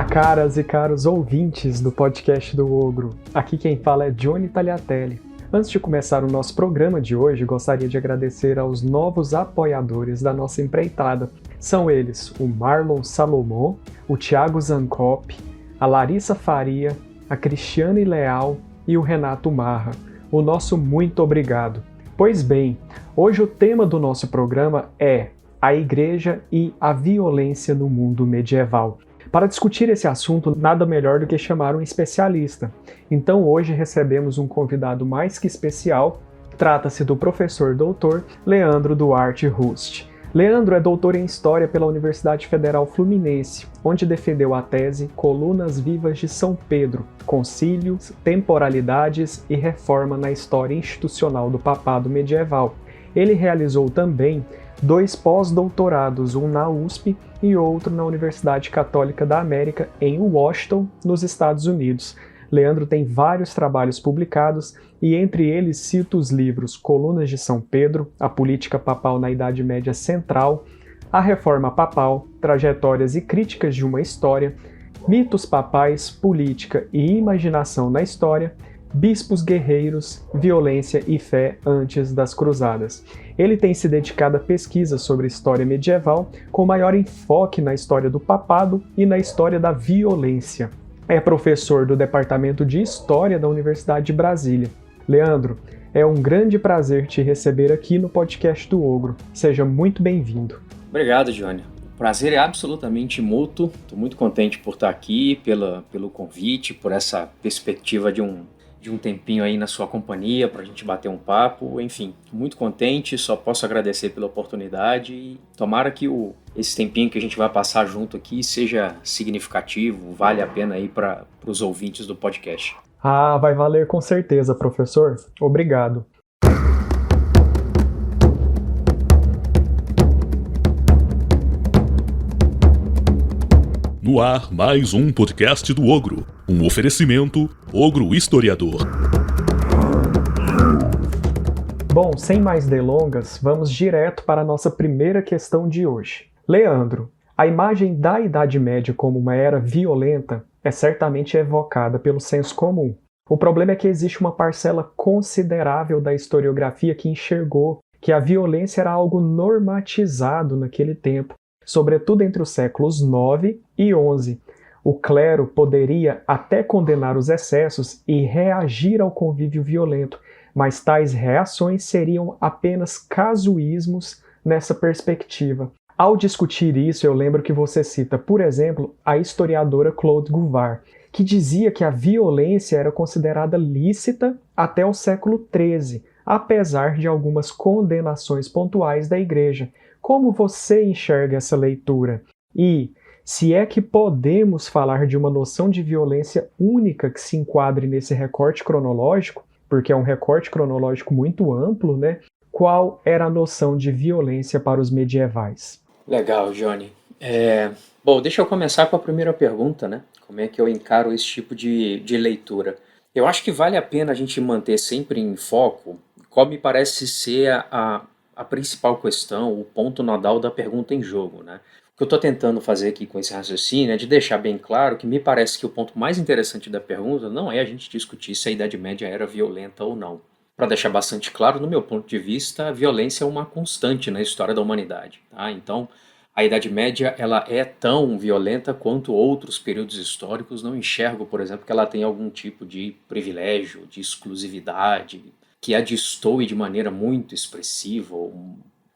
Caras e caros ouvintes do podcast do Ogro, aqui quem fala é Johnny Tagliatelli. Antes de começar o nosso programa de hoje, gostaria de agradecer aos novos apoiadores da nossa empreitada. São eles o Marlon Salomão, o Thiago Zancop, a Larissa Faria, a Cristiane Leal e o Renato Marra. O nosso muito obrigado. Pois bem, hoje o tema do nosso programa é a Igreja e a violência no mundo medieval. Para discutir esse assunto, nada melhor do que chamar um especialista. Então hoje recebemos um convidado mais que especial. Trata-se do professor doutor Leandro Duarte Rust. Leandro é doutor em História pela Universidade Federal Fluminense, onde defendeu a tese Colunas Vivas de São Pedro, Concílios, Temporalidades e Reforma na História Institucional do Papado Medieval. Ele realizou também 2 pós-doutorados, um na USP e outro na Universidade Católica da América, em Washington, nos Estados Unidos. Leandro tem vários trabalhos publicados e entre eles cito os livros Colunas de São Pedro, A Política Papal na Idade Média Central, A Reforma Papal, Trajetórias e Críticas de uma História, Mitos Papais, Política e Imaginação na História, Bispos Guerreiros, Violência e Fé antes das Cruzadas. Ele tem se dedicado a pesquisas sobre história medieval, com maior enfoque na história do papado e na história da violência. É professor do Departamento de História da Universidade de Brasília. Leandro, é um grande prazer te receber aqui no podcast do Ogro. Seja muito bem-vindo. Obrigado, Johnny. O prazer é absolutamente mútuo. Estou muito contente por estar aqui, pelo convite, por essa perspectiva de um tempinho aí na sua companhia para a gente bater um papo. Enfim, muito contente, só posso agradecer pela oportunidade e tomara que esse tempinho que a gente vai passar junto aqui seja significativo, vale a pena aí para os ouvintes do podcast. Ah, vai valer com certeza, professor. Obrigado. No ar, mais um podcast do Ogro. Um oferecimento Ogro Historiador. Bom, sem mais delongas, vamos direto para a nossa primeira questão de hoje. Leandro, a imagem da Idade Média como uma era violenta é certamente evocada pelo senso comum. O problema é que existe uma parcela considerável da historiografia que enxergou que a violência era algo normatizado naquele tempo, sobretudo entre os séculos IX e XI. O clero poderia até condenar os excessos e reagir ao convívio violento, mas tais reações seriam apenas casuísmos nessa perspectiva. Ao discutir isso, eu lembro que você cita, por exemplo, a historiadora Claude Gouvart, que dizia que a violência era considerada lícita até o século XIII, apesar de algumas condenações pontuais da Igreja. Como você enxerga essa leitura? E se é que podemos falar de uma noção de violência única que se enquadre nesse recorte cronológico, porque é um recorte cronológico muito amplo, né? Qual era a noção de violência para os medievais? Legal, Johnny. Bom, deixa eu começar com a primeira pergunta, né? Como é que eu encaro esse tipo de leitura? Eu acho que vale a pena a gente manter sempre em foco qual me parece ser a principal questão, o ponto nodal da pergunta em jogo, né? O que eu estou tentando fazer aqui com esse raciocínio é de deixar bem claro que me parece que o ponto mais interessante da pergunta não é a gente discutir se a Idade Média era violenta ou não. Para deixar bastante claro, no meu ponto de vista, a violência é uma constante na história da humanidade, tá? Então, a Idade Média ela é tão violenta quanto outros períodos históricos. Não enxergo, por exemplo, que ela tem algum tipo de privilégio, de exclusividade, que a destoe de maneira muito expressiva ou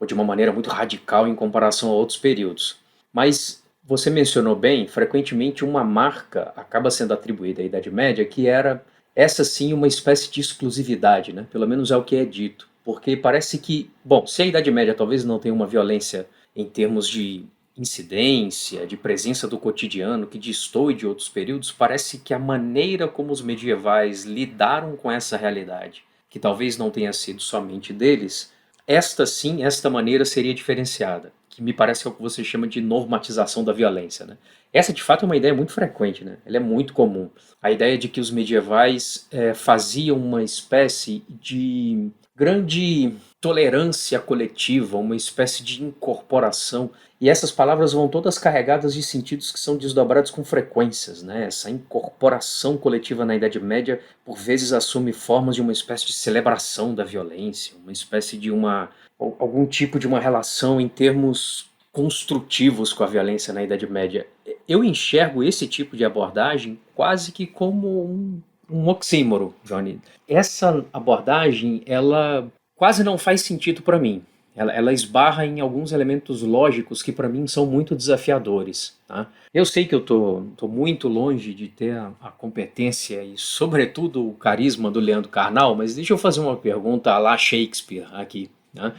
de uma maneira muito radical em comparação a outros períodos. Mas você mencionou bem, frequentemente uma marca acaba sendo atribuída à Idade Média que era, essa sim, uma espécie de exclusividade, né? Pelo menos é o que é dito. Porque parece que, bom, se a Idade Média talvez não tenha uma violência em termos de incidência, de presença do cotidiano que destoe de outros períodos, parece que a maneira como os medievais lidaram com essa realidade, que talvez não tenha sido somente deles, esta maneira seria diferenciada, que me parece que é o que você chama de normatização da violência, né? Essa, de fato, é uma ideia muito frequente, né? Ela é muito comum. A ideia de que os medievais faziam uma espécie de grande tolerância coletiva, uma espécie de incorporação. E essas palavras vão todas carregadas de sentidos que são desdobrados com frequências, né? Essa incorporação coletiva na Idade Média, por vezes, assume formas de uma espécie de celebração da violência, uma espécie de algum tipo de uma relação em termos construtivos com a violência na Idade Média. Eu enxergo esse tipo de abordagem quase que como um oxímoro, Johnny. Essa abordagem, ela quase não faz sentido para mim. Ela esbarra em alguns elementos lógicos que para mim são muito desafiadores. Tá? Eu sei que eu tô muito longe de ter a competência e, sobretudo, o carisma do Leandro Carnal, mas deixa eu fazer uma pergunta à la Shakespeare aqui. Né?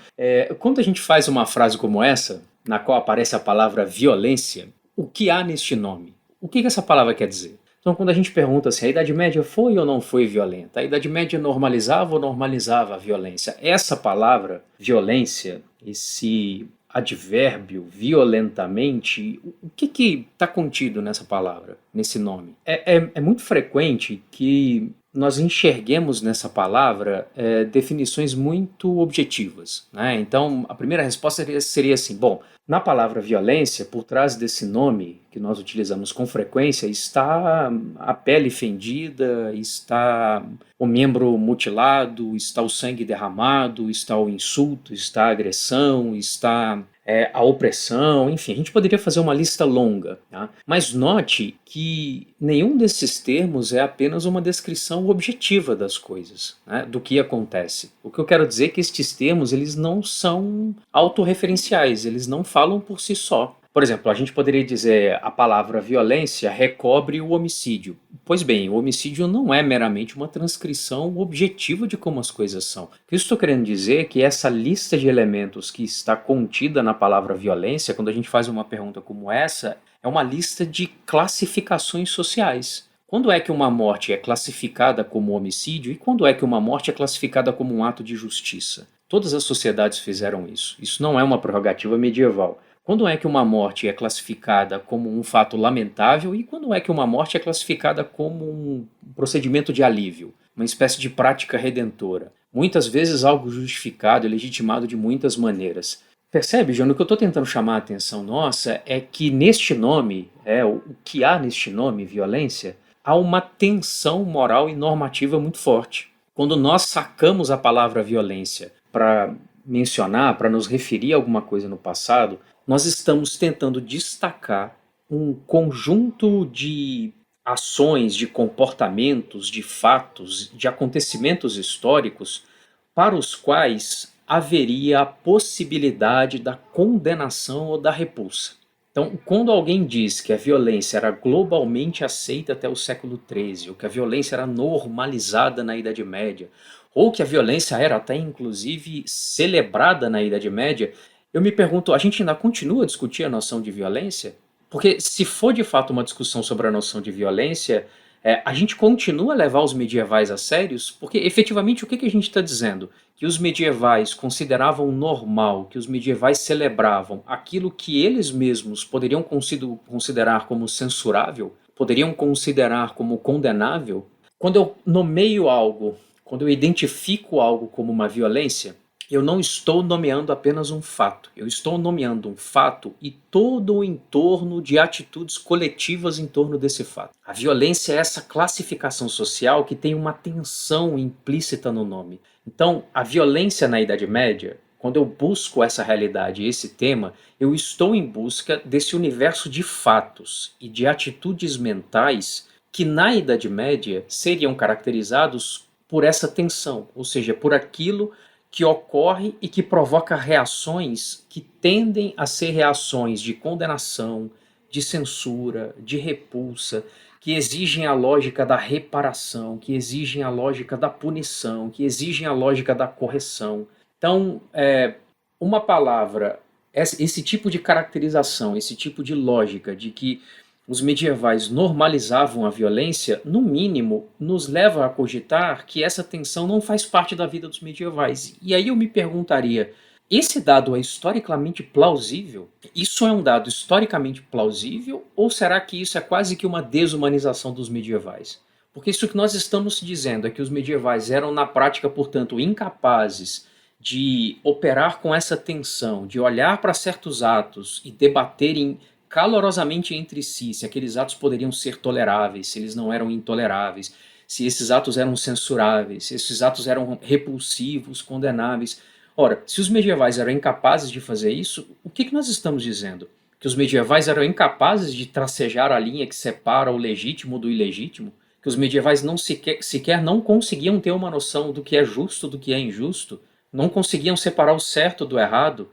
Quando a gente faz uma frase como essa, na qual aparece a palavra violência, o que há neste nome? O que essa palavra quer dizer? Então, quando a gente pergunta se a Idade Média foi ou não foi violenta, a Idade Média normalizava ou normalizava a violência? Essa palavra, violência, esse advérbio, violentamente, o que está contido nessa palavra, nesse nome? É muito frequente que nós enxerguemos nessa palavra definições muito objetivas, né? Então, a primeira resposta seria assim, bom, na palavra violência, por trás desse nome que nós utilizamos com frequência, está a pele fendida, está o membro mutilado, está o sangue derramado, está o insulto, está a agressão, está a opressão, enfim, a gente poderia fazer uma lista longa, tá? Mas note que nenhum desses termos é apenas uma descrição objetiva das coisas, né, do que acontece. O que eu quero dizer é que estes termos, eles não são autorreferenciais, eles não falam por si só. Por exemplo, a gente poderia dizer a palavra violência recobre o homicídio. Pois bem, o homicídio não é meramente uma transcrição objetiva de como as coisas são. O que eu estou querendo dizer é que essa lista de elementos que está contida na palavra violência, quando a gente faz uma pergunta como essa, é uma lista de classificações sociais. Quando é que uma morte é classificada como homicídio e quando é que uma morte é classificada como um ato de justiça? Todas as sociedades fizeram isso. Isso não é uma prerrogativa medieval. Quando é que uma morte é classificada como um fato lamentável e quando é que uma morte é classificada como um procedimento de alívio, uma espécie de prática redentora? Muitas vezes algo justificado e legitimado de muitas maneiras. Percebe, João? O que eu estou tentando chamar a atenção nossa é que neste nome, o que há neste nome, violência, há uma tensão moral e normativa muito forte. Quando nós sacamos a palavra violência para mencionar, para nos referir a alguma coisa no passado, nós estamos tentando destacar um conjunto de ações, de comportamentos, de fatos, de acontecimentos históricos para os quais haveria a possibilidade da condenação ou da repulsa. Então, quando alguém diz que a violência era globalmente aceita até o século XIII, ou que a violência era normalizada na Idade Média, ou que a violência era até inclusive celebrada na Idade Média, eu me pergunto, a gente ainda continua a discutir a noção de violência? Porque se for de fato uma discussão sobre a noção de violência, a gente continua a levar os medievais a sérios? Porque efetivamente o que a gente está dizendo? Que os medievais consideravam normal, que os medievais celebravam aquilo que eles mesmos poderiam considerar como censurável, poderiam considerar como condenável? Quando eu nomeio algo, quando eu identifico algo como uma violência, eu não estou nomeando apenas um fato, eu estou nomeando um fato e todo o entorno de atitudes coletivas em torno desse fato. A violência é essa classificação social que tem uma tensão implícita no nome. Então, a violência na Idade Média, quando eu busco essa realidade e esse tema, eu estou em busca desse universo de fatos e de atitudes mentais que na Idade Média seriam caracterizados por essa tensão, ou seja, por aquilo que ocorre e que provoca reações que tendem a ser reações de condenação, de censura, de repulsa, que exigem a lógica da reparação, que exigem a lógica da punição, que exigem a lógica da correção. Então, uma palavra, esse tipo de caracterização, esse tipo de lógica de que os medievais normalizavam a violência, no mínimo, nos leva a cogitar que essa tensão não faz parte da vida dos medievais. E aí eu me perguntaria, esse dado é historicamente plausível? Isso é um dado historicamente plausível? Ou será que isso é quase que uma desumanização dos medievais? Porque isso que nós estamos dizendo é que os medievais eram, na prática, portanto, incapazes de operar com essa tensão, de olhar para certos atos e debaterem calorosamente entre si se aqueles atos poderiam ser toleráveis, se eles não eram intoleráveis, se esses atos eram censuráveis, se esses atos eram repulsivos, condenáveis. Ora, se os medievais eram incapazes de fazer isso, o que nós estamos dizendo? Que os medievais eram incapazes de tracejar a linha que separa o legítimo do ilegítimo? Que os medievais não sequer não conseguiam ter uma noção do que é justo do que é injusto? Não conseguiam separar o certo do errado?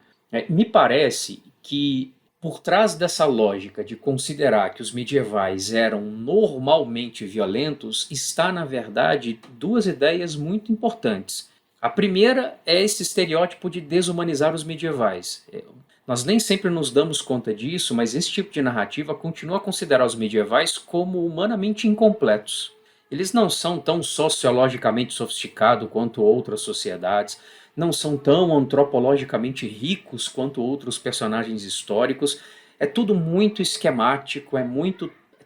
Me parece que por trás dessa lógica de considerar que os medievais eram normalmente violentos, está, na verdade, duas ideias muito importantes. A primeira é esse estereótipo de desumanizar os medievais. Nós nem sempre nos damos conta disso, mas esse tipo de narrativa continua a considerar os medievais como humanamente incompletos. Eles não são tão sociologicamente sofisticados quanto outras sociedades, não são tão antropologicamente ricos quanto outros personagens históricos. É tudo muito esquemático,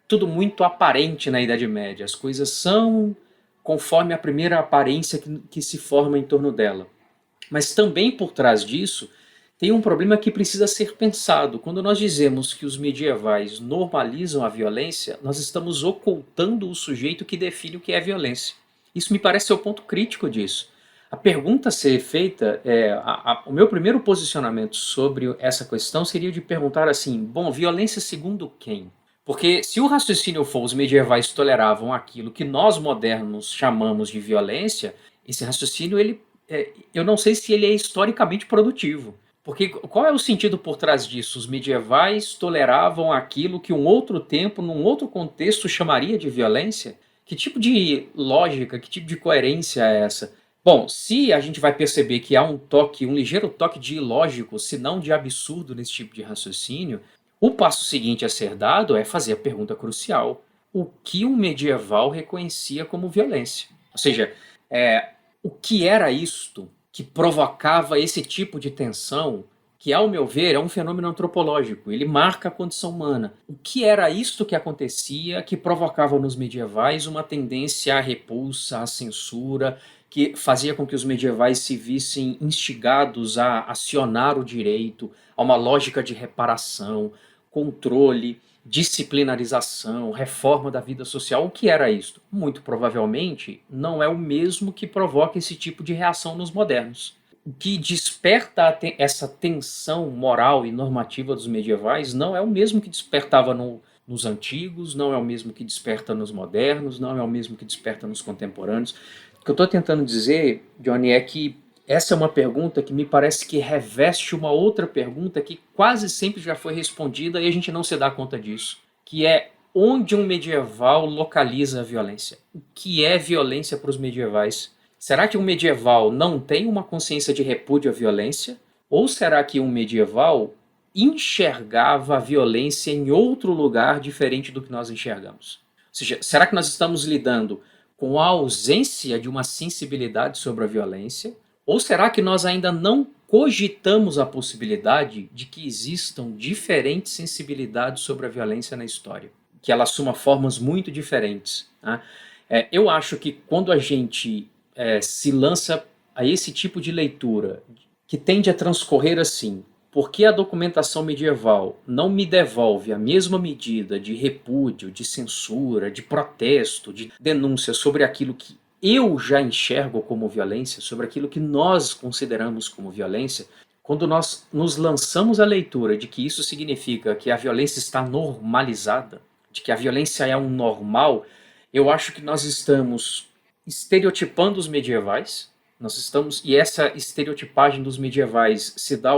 tudo muito aparente na Idade Média. As coisas são conforme a primeira aparência que se forma em torno dela. Mas também por trás disso tem um problema que precisa ser pensado. Quando nós dizemos que os medievais normalizam a violência, nós estamos ocultando o sujeito que define o que é violência. Isso me parece ser o ponto crítico disso. A pergunta a ser feita, o meu primeiro posicionamento sobre essa questão seria de perguntar assim, bom, violência segundo quem? Porque se o raciocínio for os medievais toleravam aquilo que nós modernos chamamos de violência, esse raciocínio, eu não sei se ele é historicamente produtivo. Porque qual é o sentido por trás disso? Os medievais toleravam aquilo que um outro tempo, num outro contexto, chamaria de violência? Que tipo de lógica, que tipo de coerência é essa? Bom, se a gente vai perceber que há um ligeiro toque de ilógico, se não de absurdo nesse tipo de raciocínio, o passo seguinte a ser dado é fazer a pergunta crucial. O que um medieval reconhecia como violência? Ou seja, o que era isto que provocava esse tipo de tensão, que, ao meu ver, é um fenômeno antropológico, ele marca a condição humana. O que era isto que acontecia que provocava nos medievais uma tendência à repulsa, à censura, que fazia com que os medievais se vissem instigados a acionar o direito, a uma lógica de reparação, controle, disciplinarização, reforma da vida social? O que era isto? Muito provavelmente não é o mesmo que provoca esse tipo de reação nos modernos. O que desperta essa tensão moral e normativa dos medievais não é o mesmo que despertava nos antigos, não é o mesmo que desperta nos modernos, não é o mesmo que desperta nos contemporâneos. O que eu estou tentando dizer, Johnny, é que essa é uma pergunta que me parece que reveste uma outra pergunta que quase sempre já foi respondida e a gente não se dá conta disso, que é onde um medieval localiza a violência. O que é violência para os medievais? Será que um medieval não tem uma consciência de repúdio à violência? Ou será que um medieval enxergava a violência em outro lugar diferente do que nós enxergamos? Ou seja, será que nós estamos lidando com a ausência de uma sensibilidade sobre a violência? Ou será que nós ainda não cogitamos a possibilidade de que existam diferentes sensibilidades sobre a violência na história? Que ela assuma formas muito diferentes. Né? Eu acho que quando a gente se lança a esse tipo de leitura, que tende a transcorrer assim, porque a documentação medieval não me devolve a mesma medida de repúdio, de censura, de protesto, de denúncia sobre aquilo que eu já enxergo como violência, sobre aquilo que nós consideramos como violência, quando nós nos lançamos à leitura de que isso significa que a violência está normalizada, de que a violência é um normal, eu acho que nós estamos estereotipando os medievais, e essa estereotipagem dos medievais se dá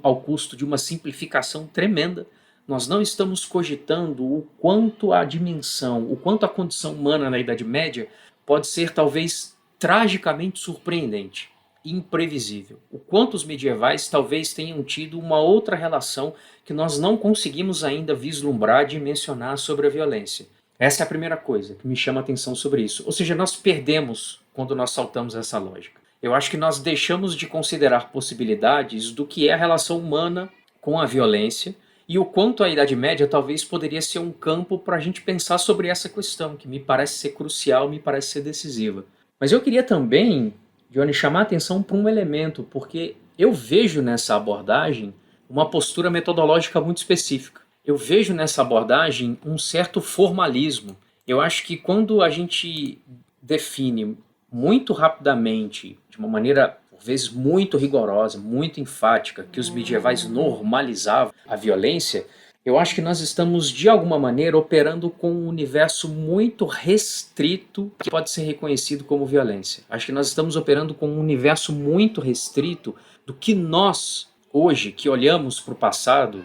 ao custo de uma simplificação tremenda. Nós não estamos cogitando o quanto a dimensão, o quanto a condição humana na Idade Média pode ser talvez tragicamente surpreendente, imprevisível. O quanto os medievais talvez tenham tido uma outra relação que nós não conseguimos ainda vislumbrar, dimensionar sobre a violência. Essa é a primeira coisa que me chama a atenção sobre isso. Ou seja, nós perdemos quando nós saltamos essa lógica. Eu acho que nós deixamos de considerar possibilidades do que é a relação humana com a violência e o quanto a Idade Média talvez poderia ser um campo para a gente pensar sobre essa questão, que me parece ser crucial, me parece ser decisiva. Mas eu queria também, Johnny, chamar a atenção para um elemento, porque eu vejo nessa abordagem uma postura metodológica muito específica. Eu vejo nessa abordagem um certo formalismo. Eu acho que quando a gente define muito rapidamente, de uma maneira por vezes muito rigorosa, muito enfática, que os medievais normalizavam a violência, eu acho que nós estamos, de alguma maneira, operando com um universo muito restrito que pode ser reconhecido como violência. Acho que nós estamos operando com um universo muito restrito do que nós, hoje, que olhamos para o passado,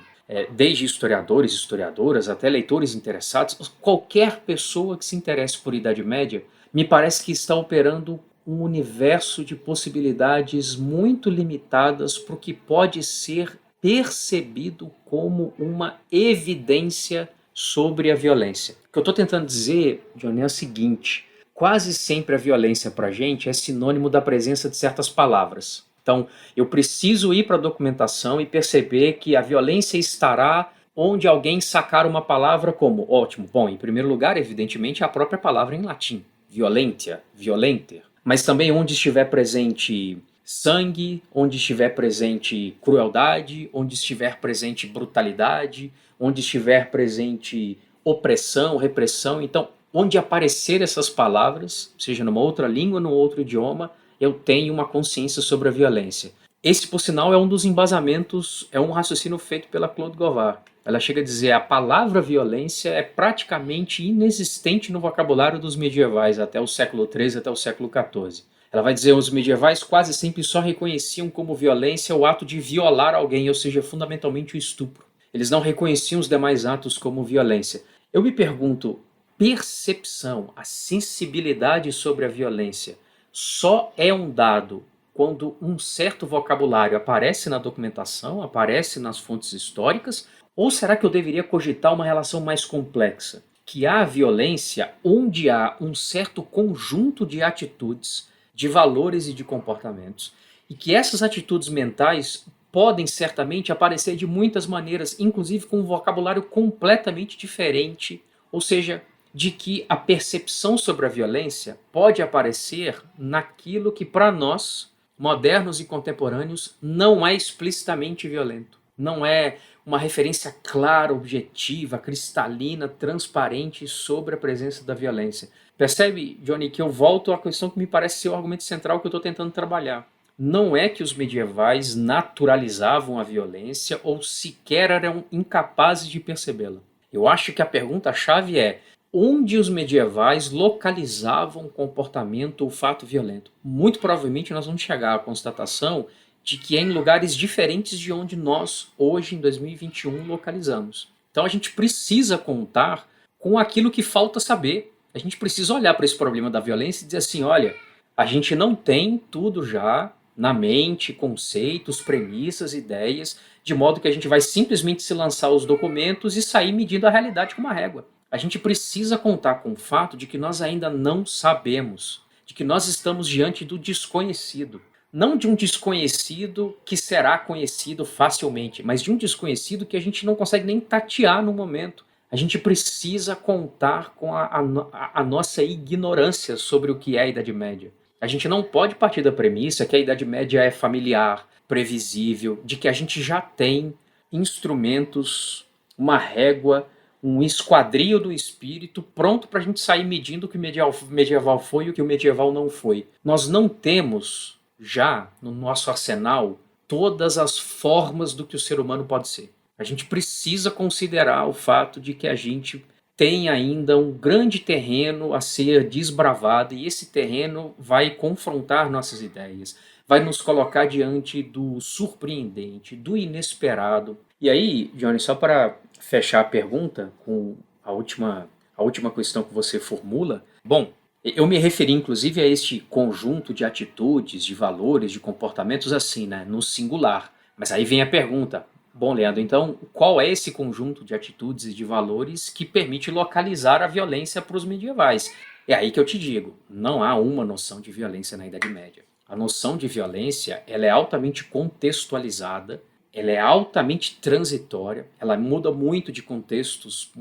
desde historiadores, historiadoras, até leitores interessados, qualquer pessoa que se interesse por Idade Média, me parece que está operando um universo de possibilidades muito limitadas para o que pode ser percebido como uma evidência sobre a violência. O que eu estou tentando dizer, Johnny, é o seguinte: quase sempre a violência para a gente é sinônimo da presença de certas palavras. Então, eu preciso ir para a documentação e perceber que a violência estará onde alguém sacar uma palavra como, ótimo, bom, em primeiro lugar, evidentemente, a própria palavra em latim, violentia, violenter, mas também onde estiver presente sangue, onde estiver presente crueldade, onde estiver presente brutalidade, onde estiver presente opressão, repressão. Então, onde aparecer essas palavras, seja numa outra língua, num outro idioma, eu tenho uma consciência sobre a violência. Esse, por sinal, é um dos embasamentos, é um raciocínio feito pela Claude Gauvard. Ela chega a dizer: a palavra violência é praticamente inexistente no vocabulário dos medievais até o século XIII, até o século XIV. Ela vai dizer: os medievais quase sempre só reconheciam como violência o ato de violar alguém, ou seja, fundamentalmente o estupro. Eles não reconheciam os demais atos como violência. Eu me pergunto, percepção, a sensibilidade sobre a violência, só é um dado quando um certo vocabulário aparece na documentação, aparece nas fontes históricas, ou será que eu deveria cogitar uma relação mais complexa? Que há violência onde há um certo conjunto de atitudes, de valores e de comportamentos, e que essas atitudes mentais podem certamente aparecer de muitas maneiras, inclusive com um vocabulário completamente diferente, ou seja, de que a percepção sobre a violência pode aparecer naquilo que para nós, modernos e contemporâneos, não é explicitamente violento. Não é uma referência clara, objetiva, cristalina, transparente sobre a presença da violência. Percebe, Johnny, que eu volto à questão que me parece ser o argumento central que eu estou tentando trabalhar. Não é que os medievais naturalizavam a violência ou sequer eram incapazes de percebê-la. Eu acho que a pergunta-chave é: onde os medievais localizavam o comportamento ou fato violento? Muito provavelmente nós vamos chegar à constatação de que é em lugares diferentes de onde nós, hoje, em 2021, localizamos. Então a gente precisa contar com aquilo que falta saber. A gente precisa olhar para esse problema da violência e dizer assim: olha, a gente não tem tudo já na mente, conceitos, premissas, ideias, de modo que a gente vai simplesmente se lançar os documentos e sair medindo a realidade com uma régua. A gente precisa contar com o fato de que nós ainda não sabemos, de que nós estamos diante do desconhecido. Não de um desconhecido que será conhecido facilmente, mas de um desconhecido que a gente não consegue nem tatear no momento. A gente precisa contar com a nossa ignorância sobre o que é a Idade Média. A gente não pode partir da premissa que a Idade Média é familiar, previsível, de que a gente já tem instrumentos, uma régua, um esquadrio do espírito pronto para a gente sair medindo o que o medieval foi e o que o medieval não foi. Nós não temos já no nosso arsenal todas as formas do que o ser humano pode ser. A gente precisa considerar o fato de que a gente tem ainda um grande terreno a ser desbravado, e esse terreno vai confrontar nossas ideias, vai nos colocar diante do surpreendente, do inesperado. E aí, Johnny, só para fechar a pergunta com a última questão que você formula, bom, eu me referi inclusive a este conjunto de atitudes, de valores, de comportamentos assim, né, no singular. Mas aí vem a pergunta: bom, Leandro, então qual é esse conjunto de atitudes e de valores que permite localizar a violência para os medievais? É aí que eu te digo, não há uma noção de violência na Idade Média. A noção de violência ela é altamente contextualizada ela é altamente transitória, ela muda muito de contextos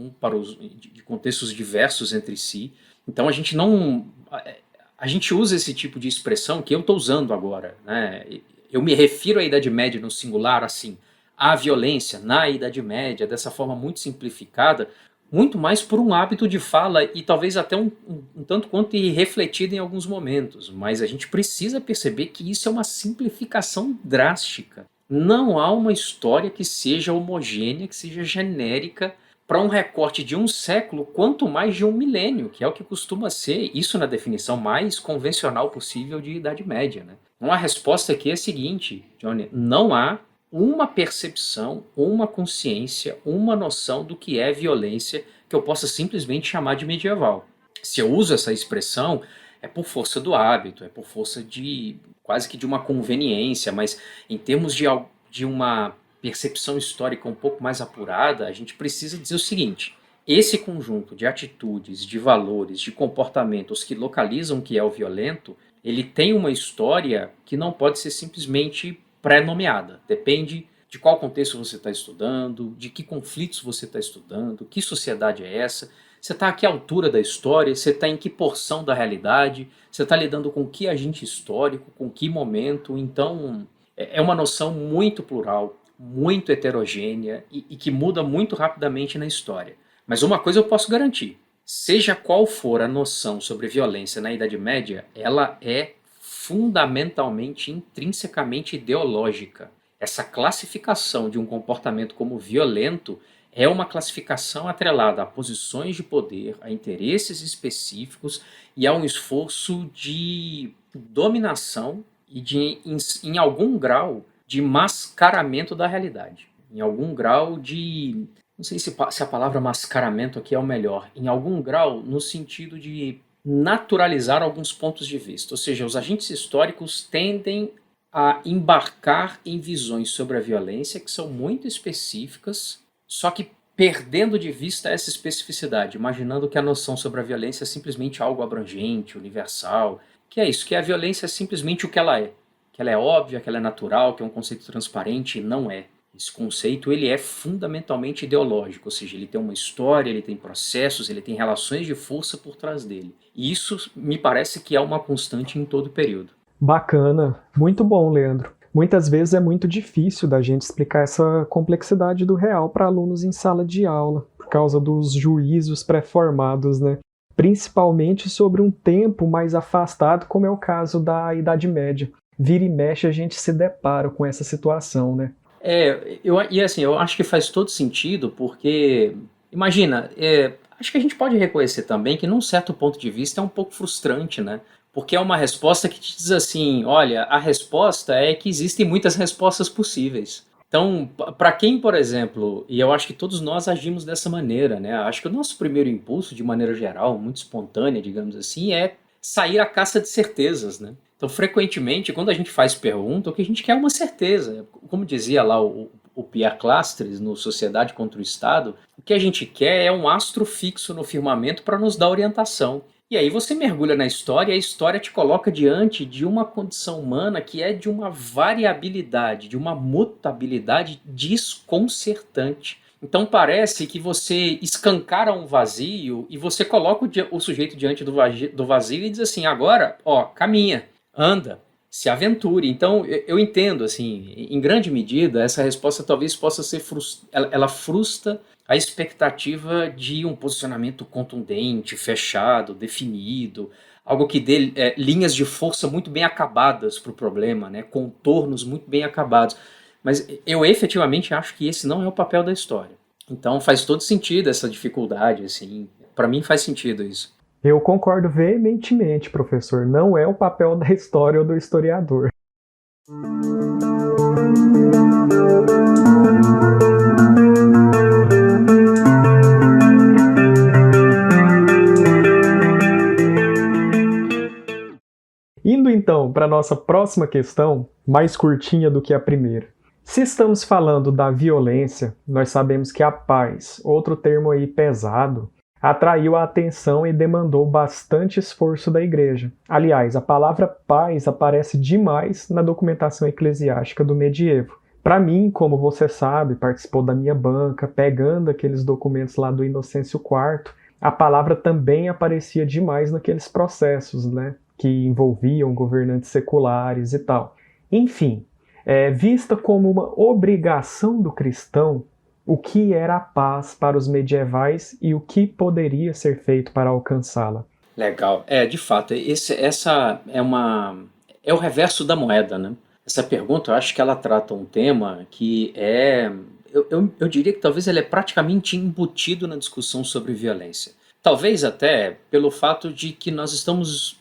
de contextos diversos entre si. Então a gente usa esse tipo de expressão que eu estou usando agora, né? Eu me refiro à Idade Média no singular assim, a violência na Idade Média, dessa forma muito simplificada, muito mais por um hábito de fala e talvez até um tanto quanto irrefletido em alguns momentos, mas a gente precisa perceber que isso é uma simplificação drástica. Não há uma história que seja homogênea, que seja genérica para um recorte de um século, quanto mais de um milênio, que é o que costuma ser, isso na definição mais convencional possível de Idade Média, né? Então a resposta aqui é a seguinte, Johnny, não há uma percepção, uma consciência, uma noção do que é violência que eu possa simplesmente chamar de medieval. Se eu uso essa expressão, é por força do hábito, é por força de quase que de uma conveniência, mas em termos de uma percepção histórica um pouco mais apurada, a gente precisa dizer o seguinte: esse conjunto de atitudes, de valores, de comportamentos que localizam o que é o violento, ele tem uma história que não pode ser simplesmente pré-nomeada. Depende de qual contexto você está estudando, de que conflitos você está estudando, que sociedade é essa, você está a que altura da história, você está em que porção da realidade, você está lidando com que agente histórico, com que momento. Então é uma noção muito plural, muito heterogênea e que muda muito rapidamente na história. Mas uma coisa eu posso garantir: seja qual for a noção sobre violência na Idade Média, ela é fundamentalmente, intrinsecamente ideológica. Essa classificação de um comportamento como violento é uma classificação atrelada a posições de poder, a interesses específicos e a um esforço de dominação e em algum grau, de mascaramento da realidade. Em algum grau de... Não sei se a palavra mascaramento aqui é o melhor. Em algum grau, no sentido de naturalizar alguns pontos de vista. Ou seja, os agentes históricos tendem a embarcar em visões sobre a violência que são muito específicas, só que perdendo de vista essa especificidade, imaginando que a noção sobre a violência é simplesmente algo abrangente, universal, que é isso, que a violência é simplesmente o que ela é. Que ela é óbvia, que ela é natural, que é um conceito transparente, e não é. Esse conceito ele é fundamentalmente ideológico, ou seja, ele tem uma história, ele tem processos, ele tem relações de força por trás dele. E isso me parece que é uma constante em todo o período. Bacana, muito bom, Leandro. Muitas vezes é muito difícil da gente explicar essa complexidade do real para alunos em sala de aula, por causa dos juízos pré-formados, né? Principalmente sobre um tempo mais afastado, como é o caso da Idade Média. Vira e mexe a gente se depara com essa situação, né? Eu acho que faz todo sentido, porque, imagina, acho que a gente pode reconhecer também que, num certo ponto de vista, é um pouco frustrante, né? Porque é uma resposta que te diz assim, olha, a resposta é que existem muitas respostas possíveis. Então, para quem, por exemplo, e eu acho que todos nós agimos dessa maneira, né? Acho que o nosso primeiro impulso, de maneira geral, muito espontânea, digamos assim, é sair à caça de certezas, né? Então, frequentemente, quando a gente faz pergunta, o que a gente quer é uma certeza. Como dizia lá o Pierre Clastres, no Sociedade contra o Estado, o que a gente quer é um astro fixo no firmamento para nos dar orientação. E aí você mergulha na história e a história te coloca diante de uma condição humana que é de uma variabilidade, de uma mutabilidade desconcertante. Então parece que você escancara um vazio e você coloca o sujeito diante do vazio e diz assim, agora, ó, caminha, anda, se aventure. Então eu entendo, assim, em grande medida, essa resposta talvez possa ser ela frustra a expectativa de um posicionamento contundente, fechado, definido, algo que dê linhas de força muito bem acabadas para o problema, né? Contornos muito bem acabados. Mas eu efetivamente acho que esse não é o papel da história. Então faz todo sentido essa dificuldade, assim. Para mim faz sentido isso. Eu concordo veementemente, professor. Não é o papel da história ou do historiador. Indo então para a nossa próxima questão, mais curtinha do que a primeira. Se estamos falando da violência, nós sabemos que a paz, outro termo aí pesado, atraiu a atenção e demandou bastante esforço da igreja. Aliás, a palavra paz aparece demais na documentação eclesiástica do medievo, Para mim, como você sabe, participou da minha banca, pegando aqueles documentos lá do Inocêncio IV, a palavra também aparecia demais naqueles processos, né, que envolviam governantes seculares e tal. Enfim, vista como uma obrigação do cristão, o que era a paz para os medievais e o que poderia ser feito para alcançá-la. Legal. De fato, essa é o reverso da moeda, né? Essa pergunta, eu acho que ela trata um tema que eu diria que talvez ele é praticamente embutido na discussão sobre violência. Talvez até pelo fato de que nós estamos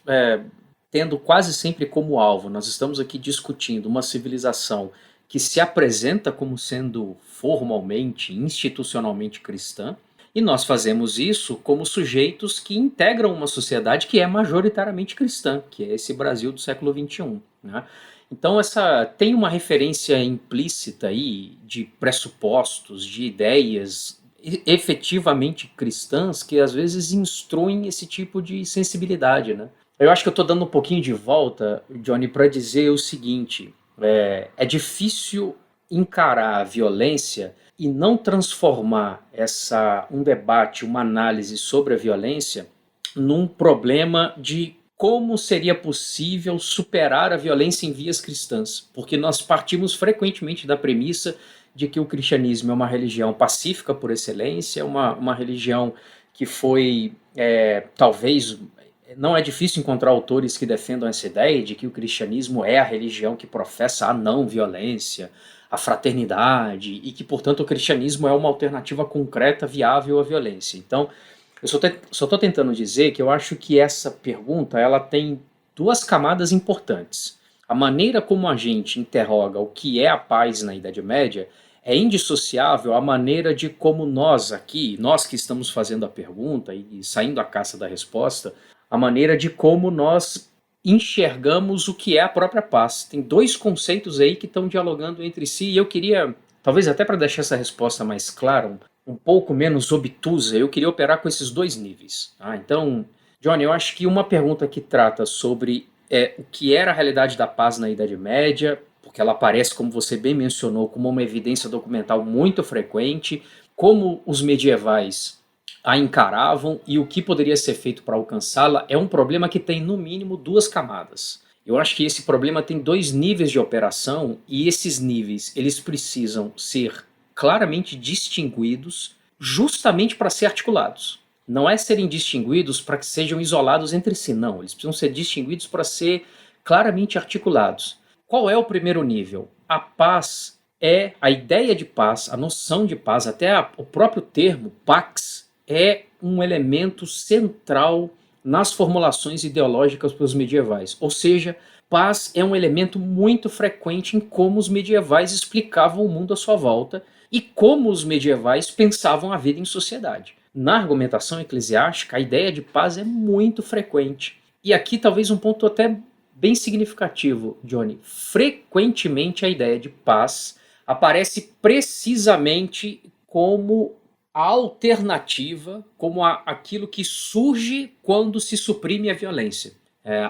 tendo quase sempre como alvo, nós estamos aqui discutindo uma civilização que se apresenta como sendo formalmente, institucionalmente cristã, e nós fazemos isso como sujeitos que integram uma sociedade que é majoritariamente cristã, que é esse Brasil do século XXI, né? Então tem uma referência implícita aí de pressupostos, de ideias efetivamente cristãs que às vezes instruem esse tipo de sensibilidade, né? Eu acho que eu estou dando um pouquinho de volta, Johnny, para dizer o seguinte: é difícil encarar a violência e não transformar um debate, uma análise sobre a violência num problema de como seria possível superar a violência em vias cristãs, porque nós partimos frequentemente da premissa de que o cristianismo é uma religião pacífica por excelência, uma religião que foi, talvez, não é difícil encontrar autores que defendam essa ideia de que o cristianismo é a religião que professa a não violência, a fraternidade, e que, portanto, o cristianismo é uma alternativa concreta, viável à violência. Então, eu só estou tentando dizer que eu acho que essa pergunta ela tem duas camadas importantes. A maneira como a gente interroga o que é a paz na Idade Média é indissociável à maneira de como nós aqui, nós que estamos fazendo a pergunta e saindo à caça da resposta, a maneira de como nós enxergamos o que é a própria paz. Tem dois conceitos aí que estão dialogando entre si e eu queria, talvez até para deixar essa resposta mais clara, um pouco menos obtusa, eu queria operar com esses dois níveis. Tá? Então, Johnny, eu acho que uma pergunta que trata sobre o que era a realidade da paz na Idade Média, porque ela aparece, como você bem mencionou, como uma evidência documental muito frequente, como os medievais a encaravam e o que poderia ser feito para alcançá-la, é um problema que tem no mínimo duas camadas. Eu acho que esse problema tem dois níveis de operação e esses níveis eles precisam ser claramente distinguidos justamente para ser articulados. Não é serem distinguidos para que sejam isolados entre si, não. Eles precisam ser distinguidos para ser claramente articulados. Qual é o primeiro nível? A paz a ideia de paz, a noção de paz, até o próprio termo pax, é um elemento central nas formulações ideológicas para os medievais. Ou seja, paz é um elemento muito frequente em como os medievais explicavam o mundo à sua volta e como os medievais pensavam a vida em sociedade. Na argumentação eclesiástica, a ideia de paz é muito frequente. E aqui talvez um ponto até bem significativo, Johnny. Frequentemente a ideia de paz aparece precisamente como a alternativa, como aquilo que surge quando se suprime a violência.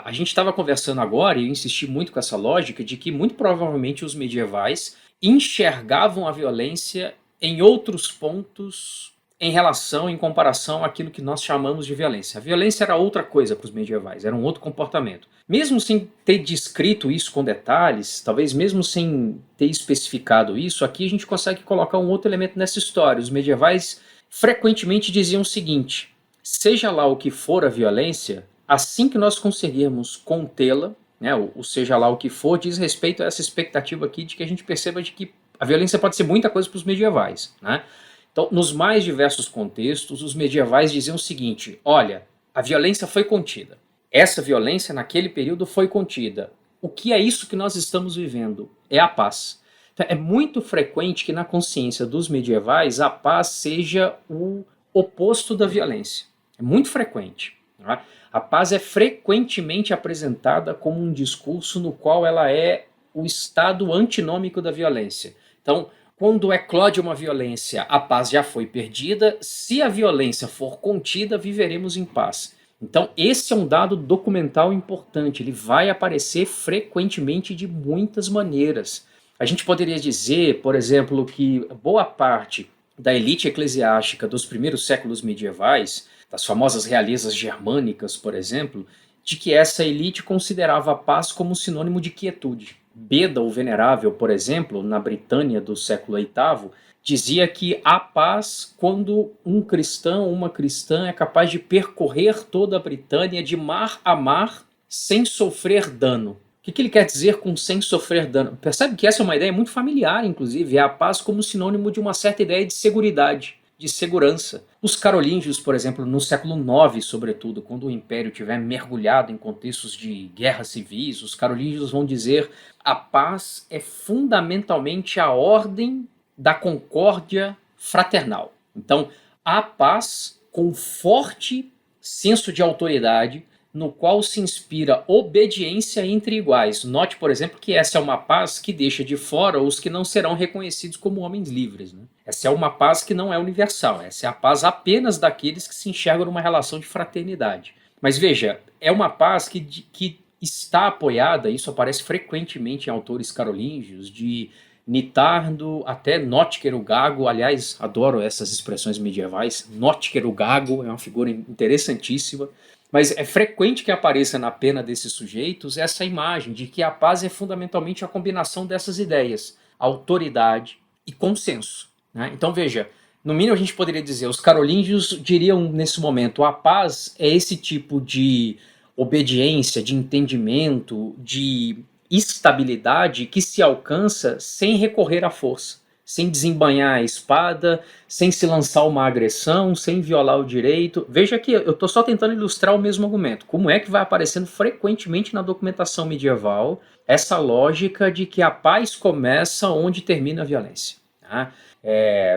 A gente estava conversando agora, e eu insisti muito com essa lógica, de que muito provavelmente os medievais enxergavam a violência em outros pontos em comparação àquilo que nós chamamos de violência. A violência era outra coisa para os medievais, era um outro comportamento. Mesmo sem ter descrito isso com detalhes, talvez mesmo sem ter especificado isso, aqui a gente consegue colocar um outro elemento nessa história. Os medievais frequentemente diziam o seguinte: seja lá o que for a violência, assim que nós conseguirmos contê-la, né, ou seja lá o que for, diz respeito a essa expectativa aqui de que a gente perceba de que a violência pode ser muita coisa para os medievais, né? Então, nos mais diversos contextos, os medievais diziam o seguinte: olha, a violência foi contida. Essa violência naquele período foi contida. O que é isso que nós estamos vivendo? É a paz. Então, é muito frequente que na consciência dos medievais a paz seja o oposto da violência. É muito frequente. Tá? A paz é frequentemente apresentada como um discurso no qual ela é o estado antinômico da violência. Então, quando eclode uma violência, a paz já foi perdida. Se a violência for contida, viveremos em paz. Então, esse é um dado documental importante. Ele vai aparecer frequentemente de muitas maneiras. A gente poderia dizer, por exemplo, que boa parte da elite eclesiástica dos primeiros séculos medievais, das famosas realezas germânicas, por exemplo, de que essa elite considerava a paz como sinônimo de quietude. Beda, o Venerável, por exemplo, na Britânia do século VIII, dizia que há paz quando um cristão, uma cristã é capaz de percorrer toda a Britânia de mar a mar sem sofrer dano. O que ele quer dizer com sem sofrer dano? Percebe que essa é uma ideia muito familiar, inclusive, é a paz como sinônimo de uma certa ideia de seguridade, de segurança. Os carolíngios, por exemplo, no século IX, sobretudo, quando o império estiver mergulhado em contextos de guerras civis, os carolíngios vão dizer a paz é fundamentalmente a ordem da concórdia fraternal. Então, há paz com forte senso de autoridade, no qual se inspira obediência entre iguais. Note, por exemplo, que essa é uma paz que deixa de fora os que não serão reconhecidos como homens livres, né? Essa é uma paz que não é universal, essa é a paz apenas daqueles que se enxergam numa relação de fraternidade. Mas veja, é uma paz que está apoiada, isso aparece frequentemente em autores carolíngios, de Nitardo até Notker o Gago. Aliás, adoro essas expressões medievais. Notker o Gago é uma figura interessantíssima. Mas é frequente que apareça na pena desses sujeitos essa imagem de que a paz é fundamentalmente a combinação dessas ideias, autoridade e consenso, né? Então veja, no mínimo a gente poderia dizer, os carolíngios diriam nesse momento, a paz é esse tipo de obediência, de entendimento, de estabilidade que se alcança sem recorrer à força, sem desembainhar a espada, sem se lançar uma agressão, sem violar o direito. Veja que eu estou só tentando ilustrar o mesmo argumento. Como é que vai aparecendo frequentemente na documentação medieval essa lógica de que a paz começa onde termina a violência, tá?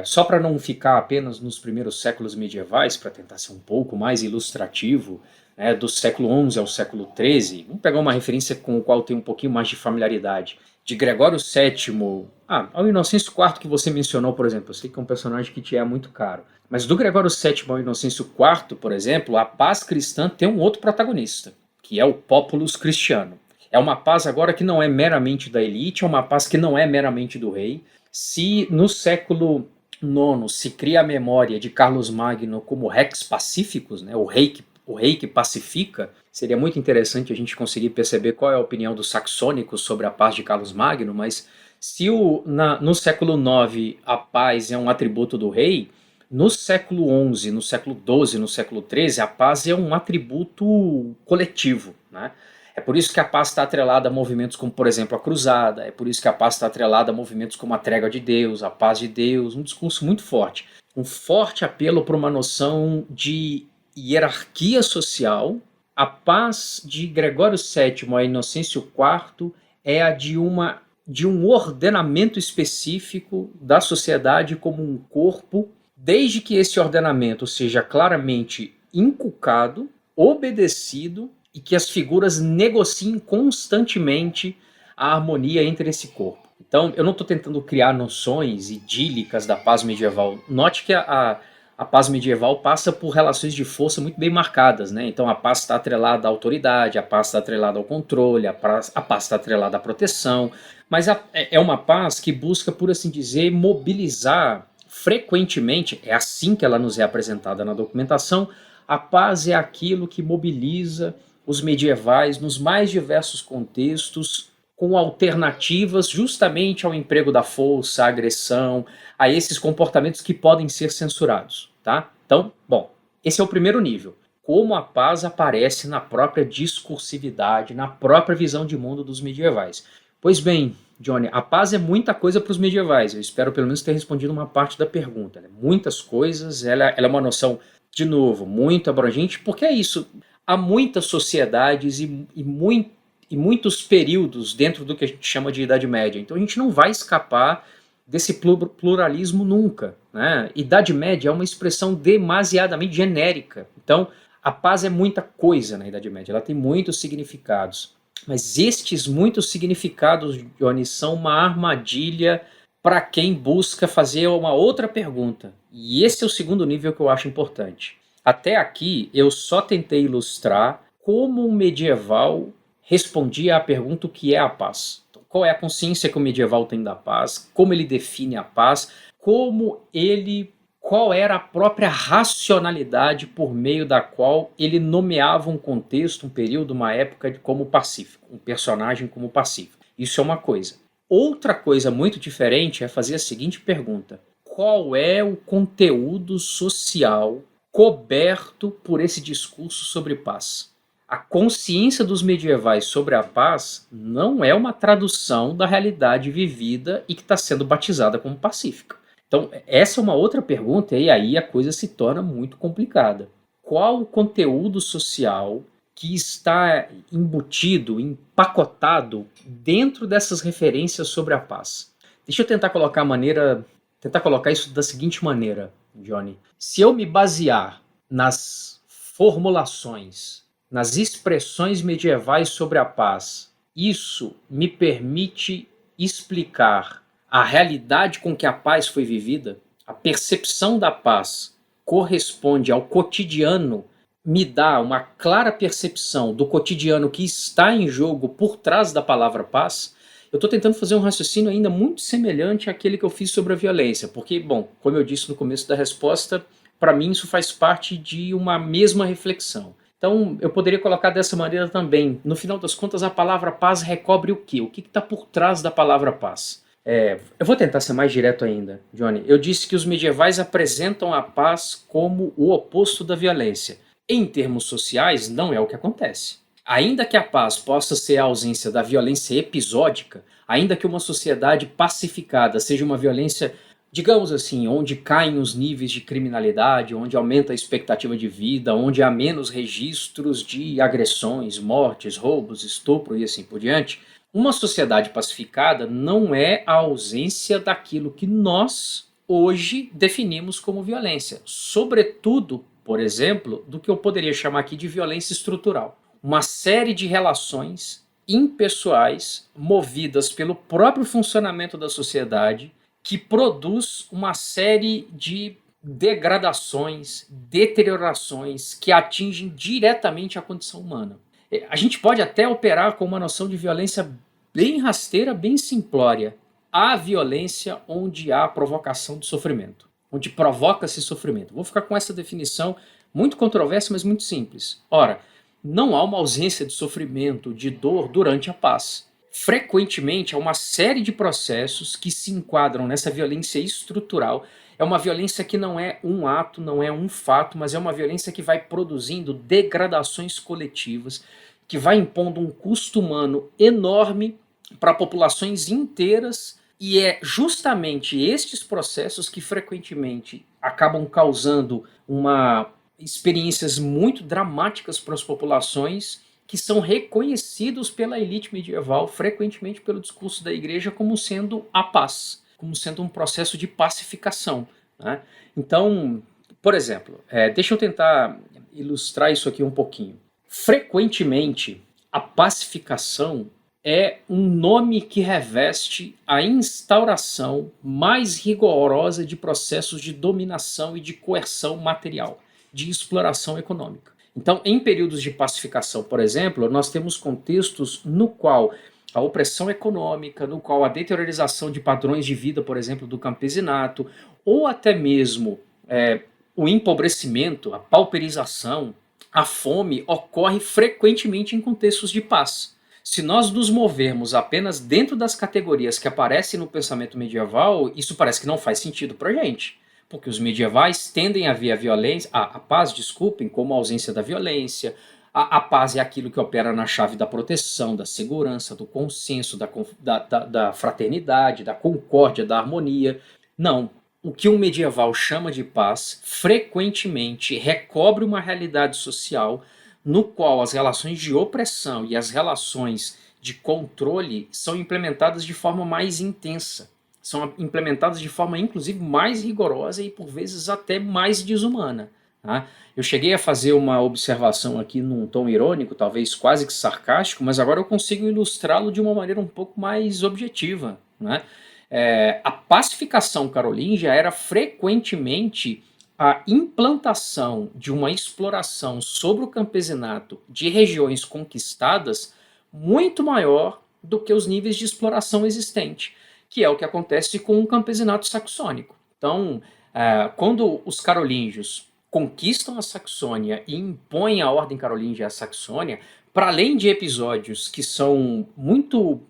Só para não ficar apenas nos primeiros séculos medievais, para tentar ser um pouco mais ilustrativo, né, do século XI ao século XIII, vamos pegar uma referência com a qual eu tenho um pouquinho mais de familiaridade. De Gregório VII, ao Inocêncio IV que você mencionou, por exemplo, eu sei que é um personagem que te é muito caro, mas do Gregório VII ao Inocêncio IV, por exemplo, a paz cristã tem um outro protagonista, que é o populus cristiano. É uma paz agora que não é meramente da elite, é uma paz que não é meramente do rei. Se no século IX se cria a memória de Carlos Magno como Rex Pacificus, né, o rei que pacifica, seria muito interessante a gente conseguir perceber qual é a opinião dos saxônicos sobre a paz de Carlos Magno, mas se no século IX a paz é um atributo do rei, no século XI, no século XII, no século XIII, a paz é um atributo coletivo, né? É por isso que a paz está atrelada a movimentos como, por exemplo, a cruzada, é por isso que a paz está atrelada a movimentos como a trégua de Deus, a paz de Deus, um discurso muito forte. Um forte apelo para uma noção de hierarquia social. A paz de Gregório VII a Inocêncio IV é a de um ordenamento específico da sociedade como um corpo, desde que esse ordenamento seja claramente inculcado, obedecido e que as figuras negociem constantemente a harmonia entre esse corpo. Então, eu não estou tentando criar noções idílicas da paz medieval. Note que a paz medieval passa por relações de força muito bem marcadas, né? Então a paz está atrelada à autoridade, a paz está atrelada ao controle, a paz está atrelada à proteção, mas é uma paz que busca, por assim dizer, mobilizar frequentemente, é assim que ela nos é apresentada na documentação, a paz é aquilo que mobiliza os medievais nos mais diversos contextos, com alternativas justamente ao emprego da força, à agressão, a esses comportamentos que podem ser censurados, tá? Então, bom, esse é o primeiro nível. Como a paz aparece na própria discursividade, na própria visão de mundo dos medievais. Pois bem, Johnny, a paz é muita coisa para os medievais. Eu espero pelo menos ter respondido uma parte da pergunta, né? Muitas coisas, ela é uma noção, de novo, muito abrangente, porque é isso. Há muitas sociedades e muitos períodos dentro do que a gente chama de Idade Média. Então a gente não vai escapar desse pluralismo nunca, né? Idade Média é uma expressão demasiadamente genérica. Então a paz é muita coisa na Idade Média, ela tem muitos significados. Mas estes muitos significados, Johnny, são uma armadilha para quem busca fazer uma outra pergunta. E esse é o segundo nível que eu acho importante. Até aqui eu só tentei ilustrar como um medieval respondia à pergunta o que é a paz. Então, qual é a consciência que o medieval tem da paz, como ele define a paz, qual era a própria racionalidade por meio da qual ele nomeava um contexto, um período, uma época como pacífico, um personagem como pacífico. Isso é uma coisa. Outra coisa muito diferente é fazer a seguinte pergunta: qual é o conteúdo social coberto por esse discurso sobre paz? A consciência dos medievais sobre a paz não é uma tradução da realidade vivida e que está sendo batizada como pacífica. Então, essa é uma outra pergunta, e aí a coisa se torna muito complicada. Qual o conteúdo social que está embutido, empacotado dentro dessas referências sobre a paz? Deixa eu tentar colocar isso da seguinte maneira, Johnny. Se eu me basear nas formulações, nas expressões medievais sobre a paz, isso me permite explicar a realidade com que a paz foi vivida, a percepção da paz corresponde ao cotidiano, me dá uma clara percepção do cotidiano que está em jogo por trás da palavra paz. Eu estou tentando fazer um raciocínio ainda muito semelhante àquele que eu fiz sobre a violência, porque, bom, como eu disse no começo da resposta, para mim isso faz parte de uma mesma reflexão. Então, eu poderia colocar dessa maneira também. No final das contas, a palavra paz recobre o quê? O que está por trás da palavra paz? Eu vou tentar ser mais direto ainda, Johnny. Eu disse que os medievais apresentam a paz como o oposto da violência. Em termos sociais, não é o que acontece. Ainda que a paz possa ser a ausência da violência episódica, ainda que uma sociedade pacificada seja uma violência, digamos assim, onde caem os níveis de criminalidade, onde aumenta a expectativa de vida, onde há menos registros de agressões, mortes, roubos, estupro e assim por diante, uma sociedade pacificada não é a ausência daquilo que nós hoje definimos como violência. Sobretudo, por exemplo, do que eu poderia chamar aqui de violência estrutural. Uma série de relações impessoais movidas pelo próprio funcionamento da sociedade que produz uma série de degradações, deteriorações que atingem diretamente a condição humana. A gente pode até operar com uma noção de violência bem rasteira, bem simplória. Há violência onde há provocação de sofrimento, onde provoca-se sofrimento. Vou ficar com essa definição muito controversa, mas muito simples. Ora, não há uma ausência de sofrimento, de dor durante a paz. Frequentemente há uma série de processos que se enquadram nessa violência estrutural. É uma violência que não é um ato, não é um fato, mas é uma violência que vai produzindo degradações coletivas, que vai impondo um custo humano enorme para populações inteiras, e é justamente estes processos que frequentemente acabam causando experiências muito dramáticas para as populações, que são reconhecidos pela elite medieval, frequentemente pelo discurso da igreja, como sendo a paz, como sendo um processo de pacificação, né? Então, por exemplo, deixa eu tentar ilustrar isso aqui um pouquinho. Frequentemente, a pacificação é um nome que reveste a instauração mais rigorosa de processos de dominação e de coerção material, de exploração econômica. Então, em períodos de pacificação, por exemplo, nós temos contextos no qual a opressão econômica, no qual a deteriorização de padrões de vida, por exemplo, do campesinato, ou até mesmo o empobrecimento, a pauperização, a fome ocorre frequentemente em contextos de paz. Se nós nos movermos apenas dentro das categorias que aparecem no pensamento medieval, isso parece que não faz sentido para a gente. Porque os medievais tendem a ver a paz, como a ausência da violência. A paz é aquilo que opera na chave da proteção, da segurança, do consenso, da fraternidade, da concórdia, da harmonia. Não. O que um medieval chama de paz frequentemente recobre uma realidade social no qual as relações de opressão e as relações de controle são implementadas de forma mais intensa. São implementadas de forma, inclusive, mais rigorosa e, por vezes, até mais desumana. Tá? Eu cheguei a fazer uma observação aqui num tom irônico, talvez quase que sarcástico, mas agora eu consigo ilustrá-lo de uma maneira um pouco mais objetiva. Né? A pacificação carolíngia era frequentemente a implantação de uma exploração sobre o campesinato de regiões conquistadas muito maior do que os níveis de exploração existente, que é o que acontece com o campesinato saxônico. Então, quando os carolíngios conquistam a Saxônia e impõem a ordem carolíngia à Saxônia, para além de episódios que são muito,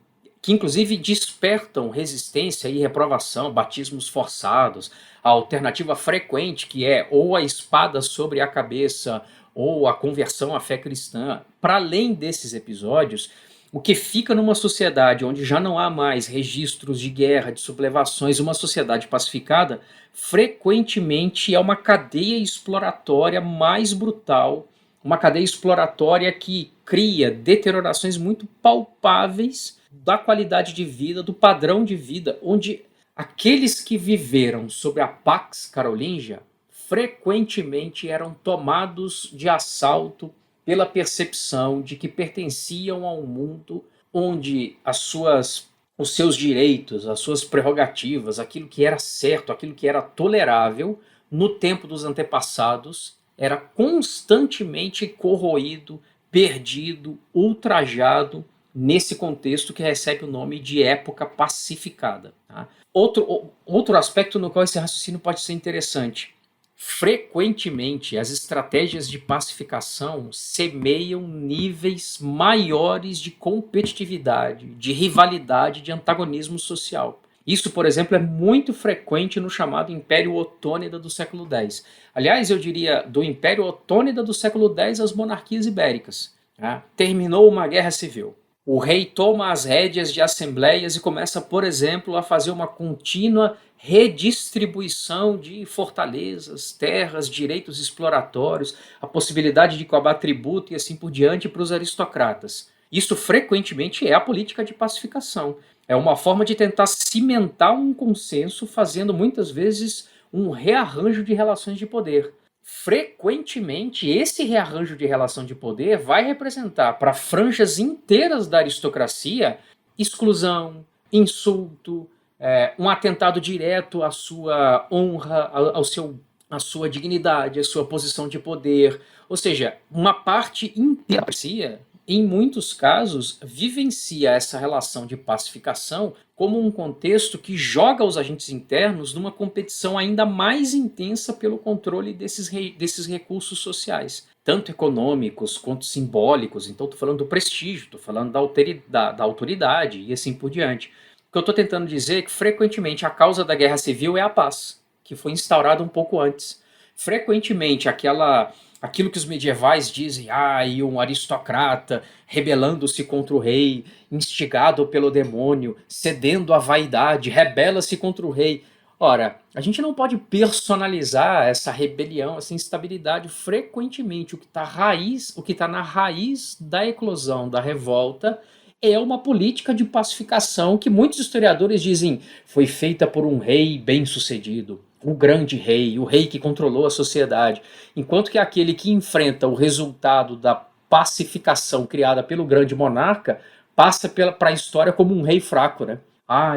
que inclusive despertam resistência e reprovação, batismos forçados, a alternativa frequente que é ou a espada sobre a cabeça ou a conversão à fé cristã, para além desses episódios, o que fica numa sociedade onde já não há mais registros de guerra, de sublevações, uma sociedade pacificada, frequentemente é uma cadeia exploratória mais brutal, uma cadeia exploratória que cria deteriorações muito palpáveis da qualidade de vida, do padrão de vida, onde aqueles que viveram sob a Pax Carolingia frequentemente eram tomados de assalto pela percepção de que pertenciam a um mundo onde os seus direitos, as suas prerrogativas, aquilo que era certo, aquilo que era tolerável no tempo dos antepassados, era constantemente corroído, perdido, ultrajado nesse contexto que recebe o nome de época pacificada. Tá? Outro aspecto no qual esse raciocínio pode ser interessante. Frequentemente, as estratégias de pacificação semeiam níveis maiores de competitividade, de rivalidade, de antagonismo social. Isso, por exemplo, é muito frequente no chamado Império Otônida do século X. Aliás, eu diria, do Império Otônida do século X às monarquias ibéricas. Tá? Terminou uma guerra civil. O rei toma as rédeas de assembleias e começa, por exemplo, a fazer uma contínua redistribuição de fortalezas, terras, direitos exploratórios, a possibilidade de cobrar tributo e assim por diante para os aristocratas. Isso frequentemente é a política de pacificação. É uma forma de tentar cimentar um consenso, fazendo muitas vezes um rearranjo de relações de poder. Frequentemente, esse rearranjo de relação de poder vai representar para franjas inteiras da aristocracia exclusão, insulto, um atentado direto à sua honra, à sua dignidade, à sua posição de poder. Ou seja, uma parte inteira da aristocracia, em muitos casos, vivencia essa relação de pacificação como um contexto que joga os agentes internos numa competição ainda mais intensa pelo controle desses recursos sociais, tanto econômicos quanto simbólicos. Então estou falando do prestígio, estou falando da autoridade e assim por diante. O que eu estou tentando dizer é que frequentemente a causa da guerra civil é a paz, que foi instaurada um pouco antes. Frequentemente aquilo que os medievais dizem, e um aristocrata rebelando-se contra o rei, instigado pelo demônio, cedendo à vaidade, rebela-se contra o rei. Ora, a gente não pode personalizar essa rebelião, essa instabilidade. Frequentemente o que está na raiz da eclosão da revolta é uma política de pacificação que muitos historiadores dizem foi feita por um rei bem-sucedido, o grande rei, o rei que controlou a sociedade, enquanto que aquele que enfrenta o resultado da pacificação criada pelo grande monarca passa para a história como um rei fraco, né?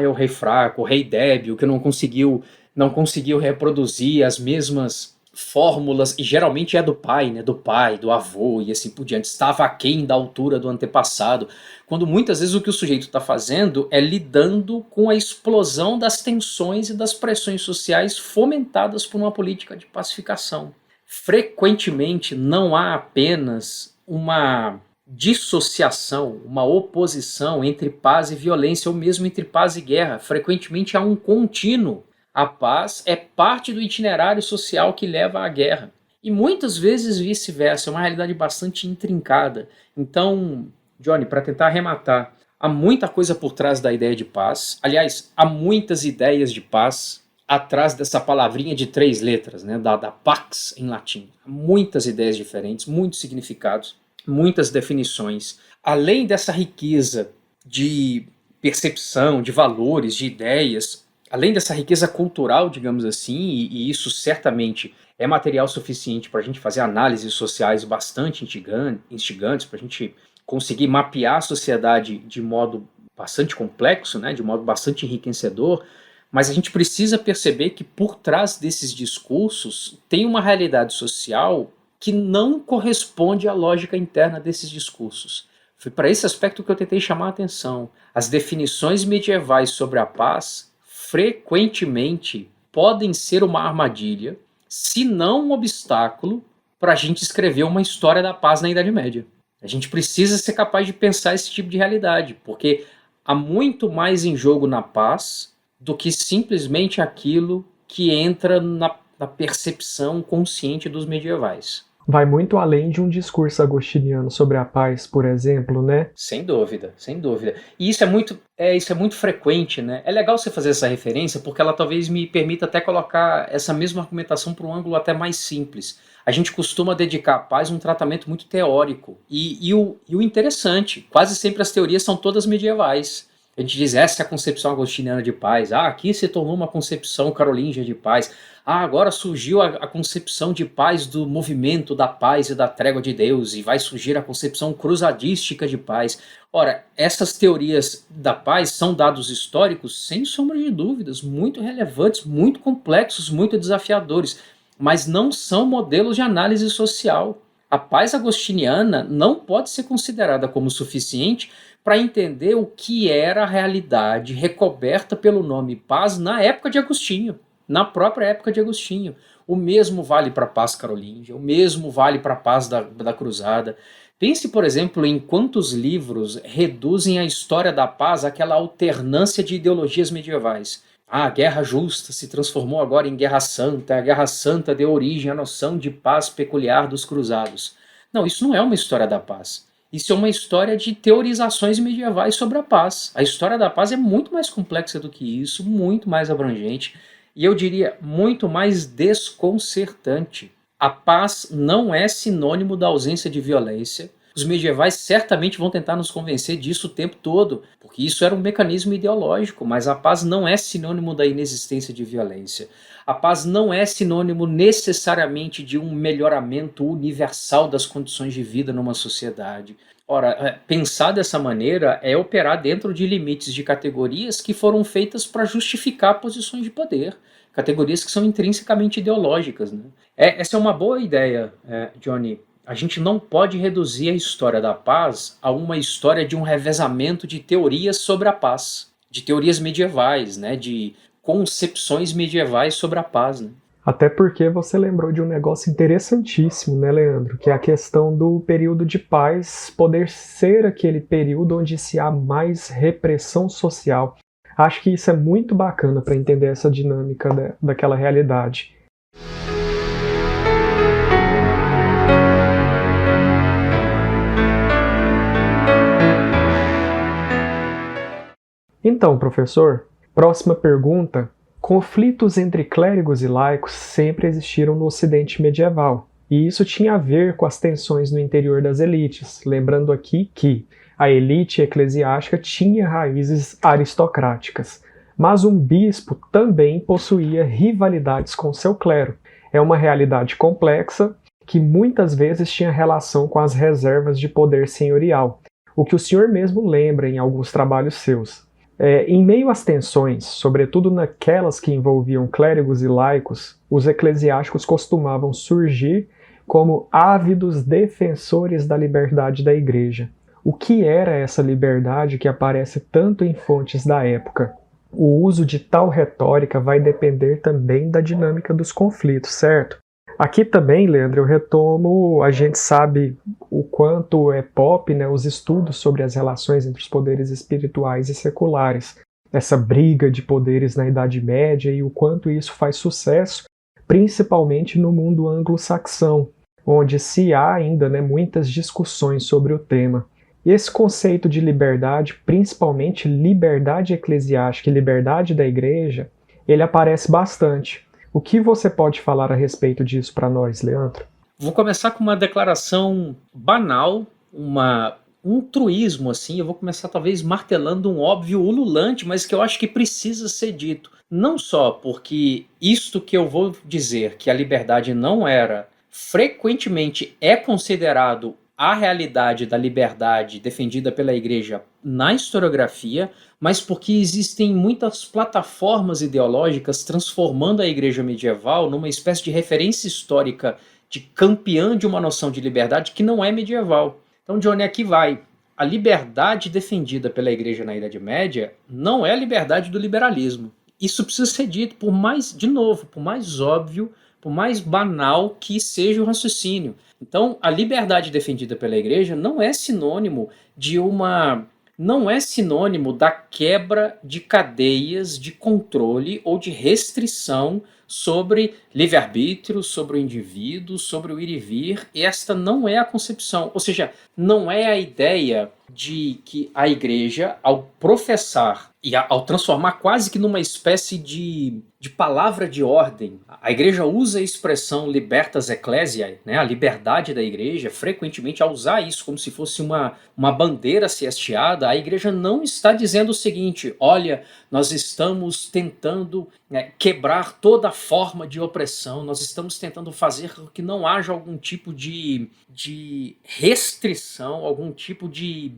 É o rei fraco, o rei débil, que não conseguiu reproduzir as mesmas fórmulas, e geralmente é do pai, né? Do pai, do avô e assim por diante, estava aquém da altura do antepassado, quando muitas vezes o que o sujeito está fazendo é lidando com a explosão das tensões e das pressões sociais fomentadas por uma política de pacificação. Frequentemente não há apenas uma dissociação, uma oposição entre paz e violência, ou mesmo entre paz e guerra. Frequentemente há um contínuo. A paz é parte do itinerário social que leva à guerra. E muitas vezes vice-versa, é uma realidade bastante intrincada. Então, Johnny, para tentar arrematar, há muita coisa por trás da ideia de paz. Aliás, há muitas ideias de paz atrás dessa palavrinha de 3 letras, né, da pax em latim. Há muitas ideias diferentes, muitos significados, muitas definições. Além dessa riqueza de percepção, de valores, de ideias, além dessa riqueza cultural, digamos assim, e isso certamente é material suficiente para a gente fazer análises sociais bastante instigantes, para a gente conseguir mapear a sociedade de modo bastante complexo, né, de modo bastante enriquecedor, mas a gente precisa perceber que por trás desses discursos tem uma realidade social que não corresponde à lógica interna desses discursos. Foi para esse aspecto que eu tentei chamar a atenção. As definições medievais sobre a paz frequentemente podem ser uma armadilha, se não um obstáculo, para a gente escrever uma história da paz na Idade Média. A gente precisa ser capaz de pensar esse tipo de realidade, porque há muito mais em jogo na paz do que simplesmente aquilo que entra na percepção consciente dos medievais. Vai muito além de um discurso agostiniano sobre a paz, por exemplo, né? Sem dúvida, sem dúvida. E isso é muito frequente, né? É legal você fazer essa referência, porque ela talvez me permita até colocar essa mesma argumentação para um ângulo até mais simples. A gente costuma dedicar à paz um tratamento muito teórico. E o interessante, quase sempre as teorias são todas medievais. A gente diz, essa é a concepção agostiniana de paz. Aqui se tornou uma concepção carolíngia de paz. Agora surgiu a concepção de paz do movimento da paz e da trégua de Deus, e vai surgir a concepção cruzadística de paz. Ora, essas teorias da paz são dados históricos, sem sombra de dúvidas, muito relevantes, muito complexos, muito desafiadores, mas não são modelos de análise social. A paz agostiniana não pode ser considerada como suficiente para entender o que era a realidade recoberta pelo nome paz na época de Agostinho. Na própria época de Agostinho. O mesmo vale para a paz carolíngia, o mesmo vale para a paz da cruzada. Pense, por exemplo, em quantos livros reduzem a história da paz àquela alternância de ideologias medievais. A guerra justa se transformou agora em guerra santa, a guerra santa deu origem à noção de paz peculiar dos cruzados. Não, isso não é uma história da paz. Isso é uma história de teorizações medievais sobre a paz. A história da paz é muito mais complexa do que isso, muito mais abrangente. E eu diria muito mais desconcertante. A paz não é sinônimo da ausência de violência. Os medievais certamente vão tentar nos convencer disso o tempo todo, porque isso era um mecanismo ideológico, mas a paz não é sinônimo da inexistência de violência. A paz não é sinônimo necessariamente de um melhoramento universal das condições de vida numa sociedade. Ora, pensar dessa maneira é operar dentro de limites de categorias que foram feitas para justificar posições de poder, categorias que são intrinsecamente ideológicas, né? Essa é uma boa ideia, Johnny. A gente não pode reduzir a história da paz a uma história de um revezamento de teorias sobre a paz, de teorias medievais, né? De concepções medievais sobre a paz, né? Até porque você lembrou de um negócio interessantíssimo, né, Leandro? Que é a questão do período de paz poder ser aquele período onde se há mais repressão social. Acho que isso é muito bacana para entender essa dinâmica daquela realidade. Então, professor, próxima pergunta. Conflitos entre clérigos e laicos sempre existiram no Ocidente medieval, e isso tinha a ver com as tensões no interior das elites, lembrando aqui que a elite eclesiástica tinha raízes aristocráticas, mas um bispo também possuía rivalidades com seu clero. É uma realidade complexa que muitas vezes tinha relação com as reservas de poder senhorial, o que o senhor mesmo lembra em alguns trabalhos seus. Em meio às tensões, sobretudo naquelas que envolviam clérigos e laicos, os eclesiásticos costumavam surgir como ávidos defensores da liberdade da igreja. O que era essa liberdade que aparece tanto em fontes da época? O uso de tal retórica vai depender também da dinâmica dos conflitos, certo? Aqui também, Leandro, eu retomo, a gente sabe o quanto é pop, né, os estudos sobre as relações entre os poderes espirituais e seculares, essa briga de poderes na Idade Média e o quanto isso faz sucesso, principalmente no mundo anglo-saxão, onde se há ainda, né, muitas discussões sobre o tema. E esse conceito de liberdade, principalmente liberdade eclesiástica e liberdade da igreja, ele aparece bastante. O que você pode falar a respeito disso para nós, Leandro? Vou começar com uma declaração banal, um truísmo, assim. Eu vou começar talvez martelando um óbvio ululante, mas que eu acho que precisa ser dito. Não só porque isto que eu vou dizer, que a liberdade não era, frequentemente é considerado a realidade da liberdade defendida pela igreja na historiografia, mas porque existem muitas plataformas ideológicas transformando a igreja medieval numa espécie de referência histórica de campeã de uma noção de liberdade que não é medieval. Então, Johnny, aqui vai. a liberdade defendida pela Igreja na Idade Média não é a liberdade do liberalismo. Isso precisa ser dito, por mais, de novo, por mais óbvio, por mais banal que seja o raciocínio. Então, a liberdade defendida pela Igreja não é sinônimo não é sinônimo da quebra de cadeias de controle ou de restrição sobre livre-arbítrio, sobre o indivíduo, sobre o ir e vir. Esta não é a concepção, ou seja, não é a ideia de que a Igreja, ao professar e ao transformar quase que numa espécie de palavra de ordem, a Igreja usa a expressão libertas ecclesiae, né, a liberdade da Igreja, frequentemente ao usar isso como se fosse uma bandeira se hasteada, a Igreja não está dizendo o seguinte: olha, nós estamos tentando quebrar toda forma de opressão, nós estamos tentando fazer com que não haja algum tipo de restrição, algum tipo de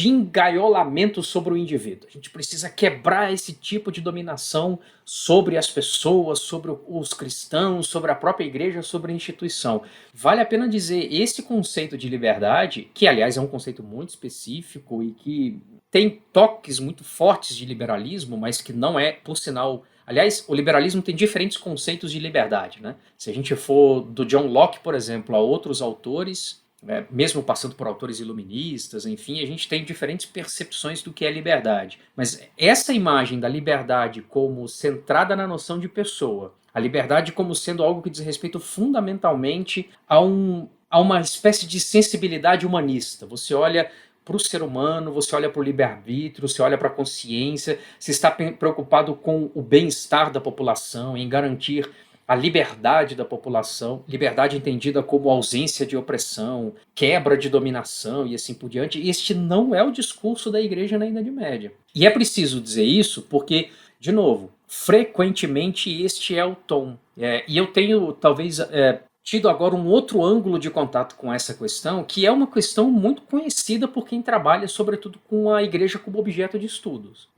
engaiolamento sobre o indivíduo. A gente precisa quebrar esse tipo de dominação sobre as pessoas, sobre os cristãos, sobre a própria igreja, sobre a instituição. Vale a pena dizer, esse conceito de liberdade, que aliás é um conceito muito específico e que tem toques muito fortes de liberalismo, mas que não é, por sinal... Aliás, o liberalismo tem diferentes conceitos de liberdade, né? Se a gente for do John Locke, por exemplo, a outros autores, mesmo passando por autores iluministas, enfim, a gente tem diferentes percepções do que é liberdade. Mas essa imagem da liberdade como centrada na noção de pessoa, a liberdade como sendo algo que diz respeito fundamentalmente a uma espécie de sensibilidade humanista. Você olha para o ser humano, você olha para o livre-arbítrio, você olha para a consciência, você está preocupado com o bem-estar da população, em garantir a liberdade da população, liberdade entendida como ausência de opressão, quebra de dominação e assim por diante. Este não é o discurso da Igreja na Idade Média. E é preciso dizer isso porque, de novo, frequentemente este é o tom. E eu tenho, talvez, tido agora um outro ângulo de contato com essa questão, que é uma questão muito conhecida por quem trabalha, sobretudo, com a Igreja como objeto de estudos.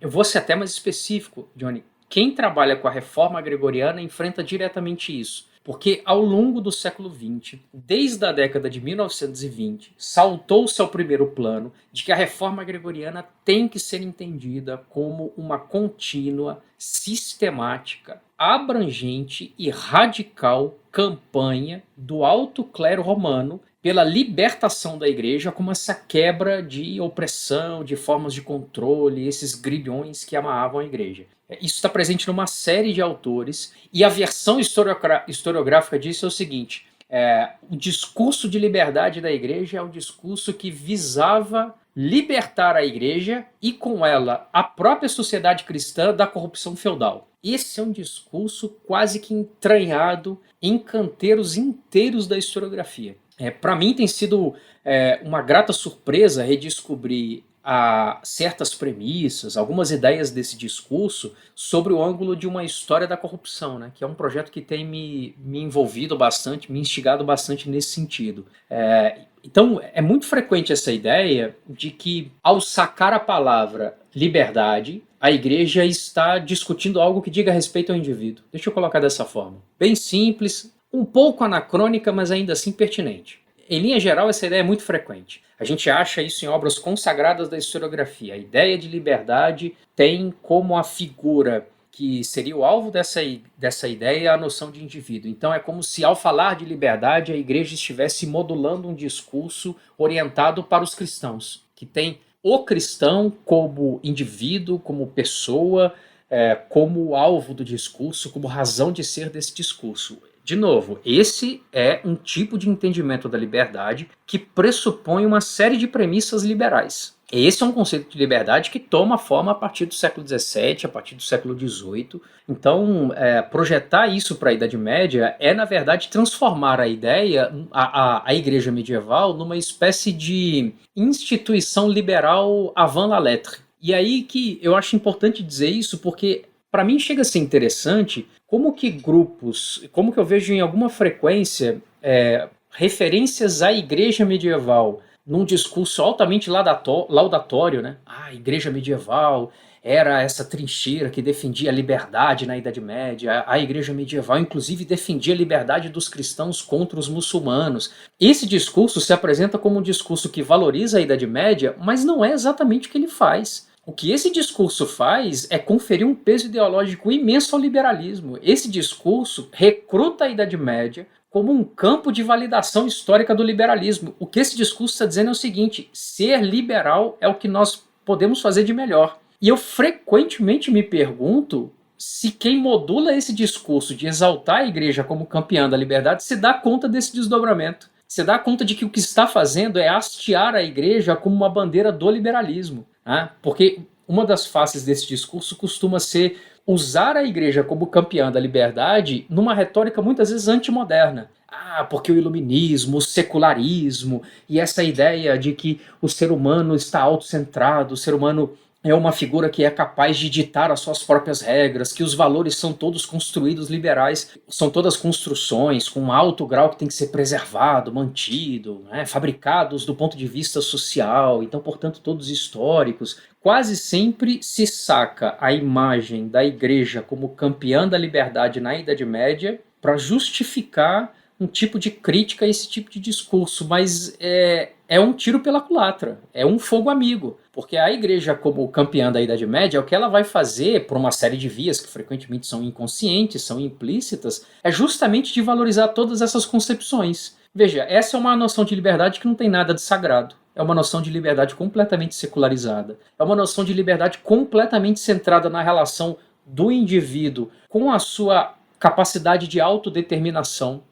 Eu vou ser até mais específico, Johnny. Quem trabalha com a reforma gregoriana enfrenta diretamente isso, porque ao longo do século XX, desde a década de 1920, saltou-se ao primeiro plano de que a reforma gregoriana tem que ser entendida como uma contínua, sistemática, abrangente e radical campanha do alto clero romano pela libertação da igreja, como essa quebra de opressão, de formas de controle, esses grilhões que amarravam a igreja. Isso está presente numa série de autores, e a versão historiográfica disso é o seguinte: o discurso de liberdade da igreja é um discurso que visava libertar a igreja e, com ela, a própria sociedade cristã da corrupção feudal. Esse é um discurso quase que entranhado em canteiros inteiros da historiografia. Para mim tem sido uma grata surpresa redescobrir certas premissas, algumas ideias desse discurso sobre o ângulo de uma história da corrupção, né? Que é um projeto que tem me envolvido bastante, me instigado bastante nesse sentido. Então é muito frequente essa ideia de que, ao sacar a palavra liberdade, a igreja está discutindo algo que diga respeito ao indivíduo. Deixa eu colocar dessa forma. Bem simples, um pouco anacrônica, mas ainda assim pertinente. Em linha geral, essa ideia é muito frequente. A gente acha isso em obras consagradas da historiografia. A ideia de liberdade tem como a figura que seria o alvo dessa ideia a noção de indivíduo. Então é como se, ao falar de liberdade, a igreja estivesse modulando um discurso orientado para os cristãos, que tem o cristão como indivíduo, como pessoa, como alvo do discurso, como razão de ser desse discurso. De novo, esse é um tipo de entendimento da liberdade que pressupõe uma série de premissas liberais. Esse é um conceito de liberdade que toma forma a partir do século XVII, a partir do século XVIII. Então, projetar isso para a Idade Média é, na verdade, transformar a ideia, a igreja medieval, numa espécie de instituição liberal avant la lettre. E aí que eu acho importante dizer isso, porque para mim chega a ser interessante como que eu vejo em alguma frequência referências à igreja medieval num discurso altamente laudatório, né? A igreja medieval era essa trincheira que defendia a liberdade na Idade Média, a igreja medieval inclusive defendia a liberdade dos cristãos contra os muçulmanos. Esse discurso se apresenta como um discurso que valoriza a Idade Média, mas não é exatamente o que ele faz. O que esse discurso faz é conferir um peso ideológico imenso ao liberalismo. Esse discurso recruta a Idade Média como um campo de validação histórica do liberalismo. O que esse discurso está dizendo é o seguinte: ser liberal é o que nós podemos fazer de melhor. E eu frequentemente me pergunto se quem modula esse discurso de exaltar a igreja como campeã da liberdade se dá conta desse desdobramento. Se dá conta de que o que está fazendo é hastear a igreja como uma bandeira do liberalismo. Né? Porque uma das faces desse discurso costuma ser usar a igreja como campeã da liberdade numa retórica muitas vezes antimoderna. Porque o iluminismo, o secularismo e essa ideia de que o ser humano está autocentrado, o ser humano é uma figura que é capaz de ditar as suas próprias regras, que os valores são todos construídos liberais, são todas construções com um alto grau que tem que ser preservado, mantido, né, fabricados do ponto de vista social, então, portanto, todos históricos. Quase sempre se saca a imagem da igreja como campeã da liberdade na Idade Média para justificar um tipo de crítica a esse tipo de discurso, mas é um tiro pela culatra, é um fogo amigo, porque a igreja como campeã da Idade Média, o que ela vai fazer por uma série de vias que frequentemente são inconscientes, são implícitas, é justamente de valorizar todas essas concepções. Veja, essa é uma noção de liberdade que não tem nada de sagrado, é uma noção de liberdade completamente secularizada, é uma noção de liberdade completamente centrada na relação do indivíduo com a sua capacidade de autodeterminação.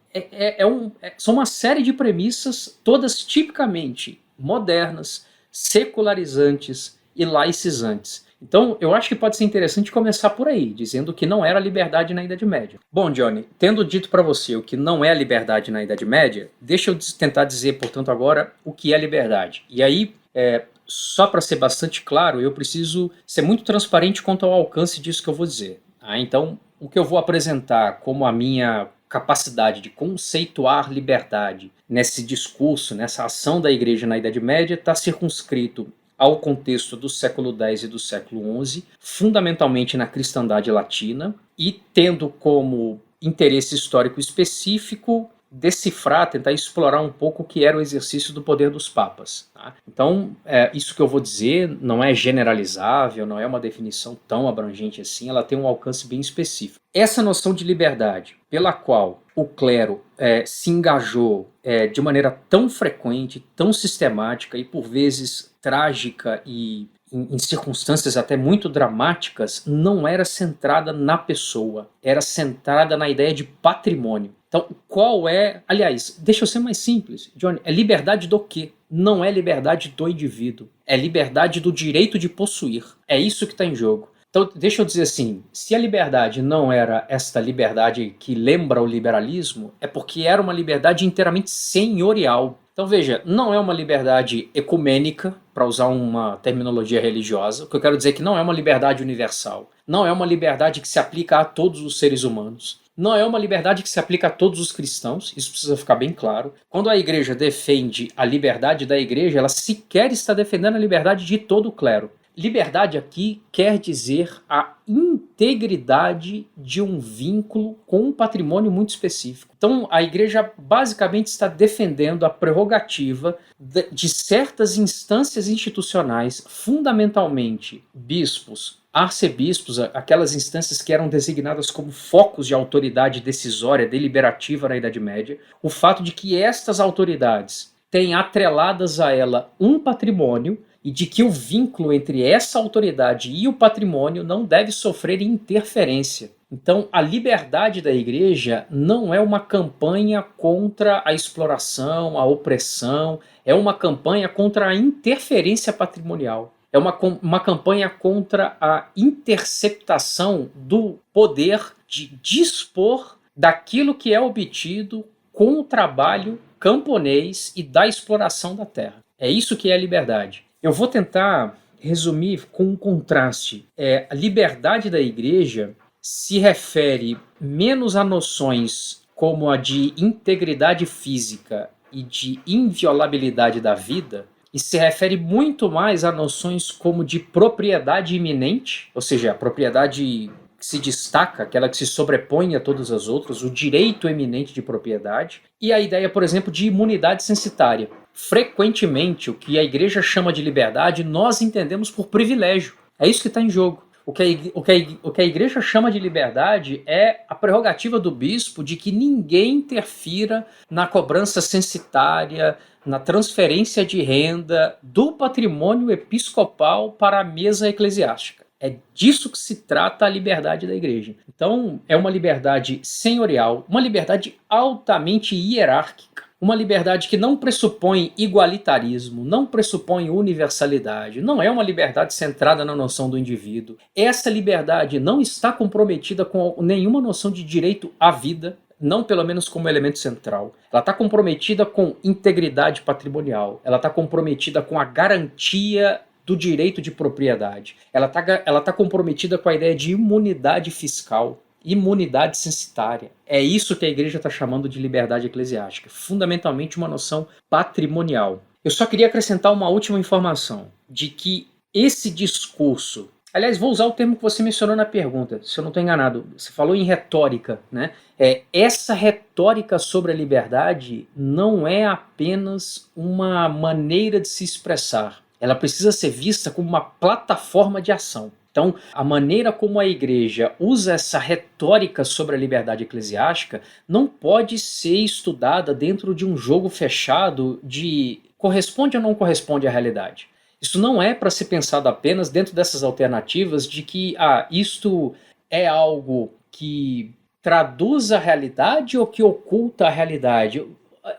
São uma série de premissas, todas tipicamente modernas, secularizantes e laicizantes. Então, eu acho que pode ser interessante começar por aí, dizendo que não era liberdade na Idade Média. Bom, Johnny, tendo dito para você o que não é liberdade na Idade Média, deixa eu tentar dizer, portanto, agora o que é liberdade. E aí, só para ser bastante claro, eu preciso ser muito transparente quanto ao alcance disso que eu vou dizer. Então, o que eu vou apresentar como a minha capacidade de conceituar liberdade nesse discurso, nessa ação da igreja na Idade Média, está circunscrito ao contexto do século X e do século XI, fundamentalmente na cristandade latina, e tendo como interesse histórico específico decifrar, tentar explorar um pouco o que era o exercício do poder dos papas. Tá? Então, isso que eu vou dizer não é generalizável, não é uma definição tão abrangente assim, ela tem um alcance bem específico. Essa noção de liberdade, pela qual o clero se engajou de maneira tão frequente, tão sistemática e por vezes trágica e em circunstâncias até muito dramáticas, não era centrada na pessoa, era centrada na ideia de patrimônio. Então, qual é... Aliás, deixa eu ser mais simples, Johnny, é liberdade do quê? Não é liberdade do indivíduo, é liberdade do direito de possuir. É isso que está em jogo. Então, deixa eu dizer assim, se a liberdade não era esta liberdade que lembra o liberalismo, é porque era uma liberdade inteiramente senhorial. Então veja, não é uma liberdade ecumênica, para usar uma terminologia religiosa, o que eu quero dizer é que não é uma liberdade universal, não é uma liberdade que se aplica a todos os seres humanos, não é uma liberdade que se aplica a todos os cristãos, isso precisa ficar bem claro. Quando a igreja defende a liberdade da igreja, ela sequer está defendendo a liberdade de todo o clero. Liberdade aqui quer dizer a integridade de um vínculo com um patrimônio muito específico. Então, a igreja basicamente está defendendo a prerrogativa de certas instâncias institucionais, fundamentalmente bispos, arcebispos, aquelas instâncias que eram designadas como focos de autoridade decisória, deliberativa na Idade Média, o fato de que estas autoridades têm atreladas a ela um patrimônio e de que o vínculo entre essa autoridade e o patrimônio não deve sofrer interferência. Então, a liberdade da igreja não é uma campanha contra a exploração, a opressão, é uma campanha contra a interferência patrimonial. É uma campanha contra a interceptação do poder de dispor daquilo que é obtido com o trabalho camponês e da exploração da terra. É isso que é a liberdade. Eu vou tentar resumir com um contraste. A liberdade da igreja se refere menos a noções como a de integridade física e de inviolabilidade da vida, e se refere muito mais a noções como de propriedade iminente, ou seja, a propriedade que se destaca, aquela que se sobrepõe a todas as outras, o direito eminente de propriedade, e a ideia, por exemplo, de imunidade censitária. Frequentemente, o que a igreja chama de liberdade, nós entendemos por privilégio. É isso que está em jogo. O que a igreja chama de liberdade é a prerrogativa do bispo de que ninguém interfira na cobrança censitária, na transferência de renda do patrimônio episcopal para a mesa eclesiástica. É disso que se trata a liberdade da igreja. Então, é uma liberdade senhorial, uma liberdade altamente hierárquica, uma liberdade que não pressupõe igualitarismo, não pressupõe universalidade, não é uma liberdade centrada na noção do indivíduo. Essa liberdade não está comprometida com nenhuma noção de direito à vida, não pelo menos como elemento central. Ela está comprometida com integridade patrimonial, ela está comprometida com a garantia do direito de propriedade, ela tá comprometida com a ideia de imunidade fiscal, imunidade censitária. É isso que a igreja está chamando de liberdade eclesiástica, fundamentalmente uma noção patrimonial. Eu só queria acrescentar uma última informação, de que esse discurso, aliás, vou usar o termo que você mencionou na pergunta, se eu não estou enganado, você falou em retórica, né? Essa retórica sobre a liberdade não é apenas uma maneira de se expressar, ela precisa ser vista como uma plataforma de ação. Então, a maneira como a igreja usa essa retórica sobre a liberdade eclesiástica não pode ser estudada dentro de um jogo fechado de corresponde ou não corresponde à realidade. Isso não é para ser pensado apenas dentro dessas alternativas de que isto é algo que traduz a realidade ou que oculta a realidade.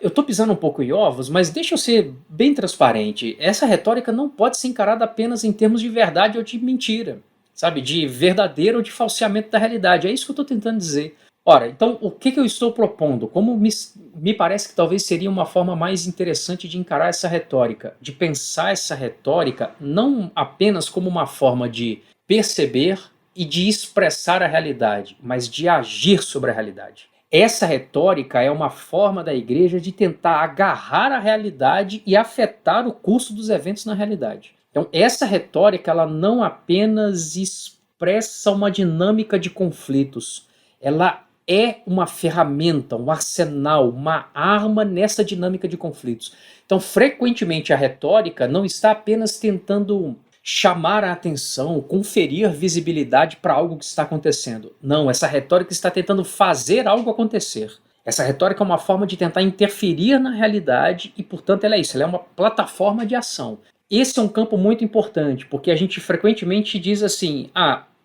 Eu estou pisando um pouco em ovos, mas deixa eu ser bem transparente. Essa retórica não pode ser encarada apenas em termos de verdade ou de mentira, sabe? De verdadeiro ou de falseamento da realidade. É isso que eu estou tentando dizer. Ora, então o que eu estou propondo? Como me parece que talvez seria uma forma mais interessante de encarar essa retórica, de pensar essa retórica não apenas como uma forma de perceber e de expressar a realidade, mas de agir sobre a realidade. Essa retórica é uma forma da igreja de tentar agarrar a realidade e afetar o curso dos eventos na realidade. Então, essa retórica ela não apenas expressa uma dinâmica de conflitos, ela é uma ferramenta, um arsenal, uma arma nessa dinâmica de conflitos. Então, frequentemente, a retórica não está apenas tentando chamar a atenção, conferir visibilidade para algo que está acontecendo. Não, essa retórica está tentando fazer algo acontecer. Essa retórica é uma forma de tentar interferir na realidade e, portanto, ela é isso, ela é uma plataforma de ação. Esse é um campo muito importante, porque a gente frequentemente diz assim,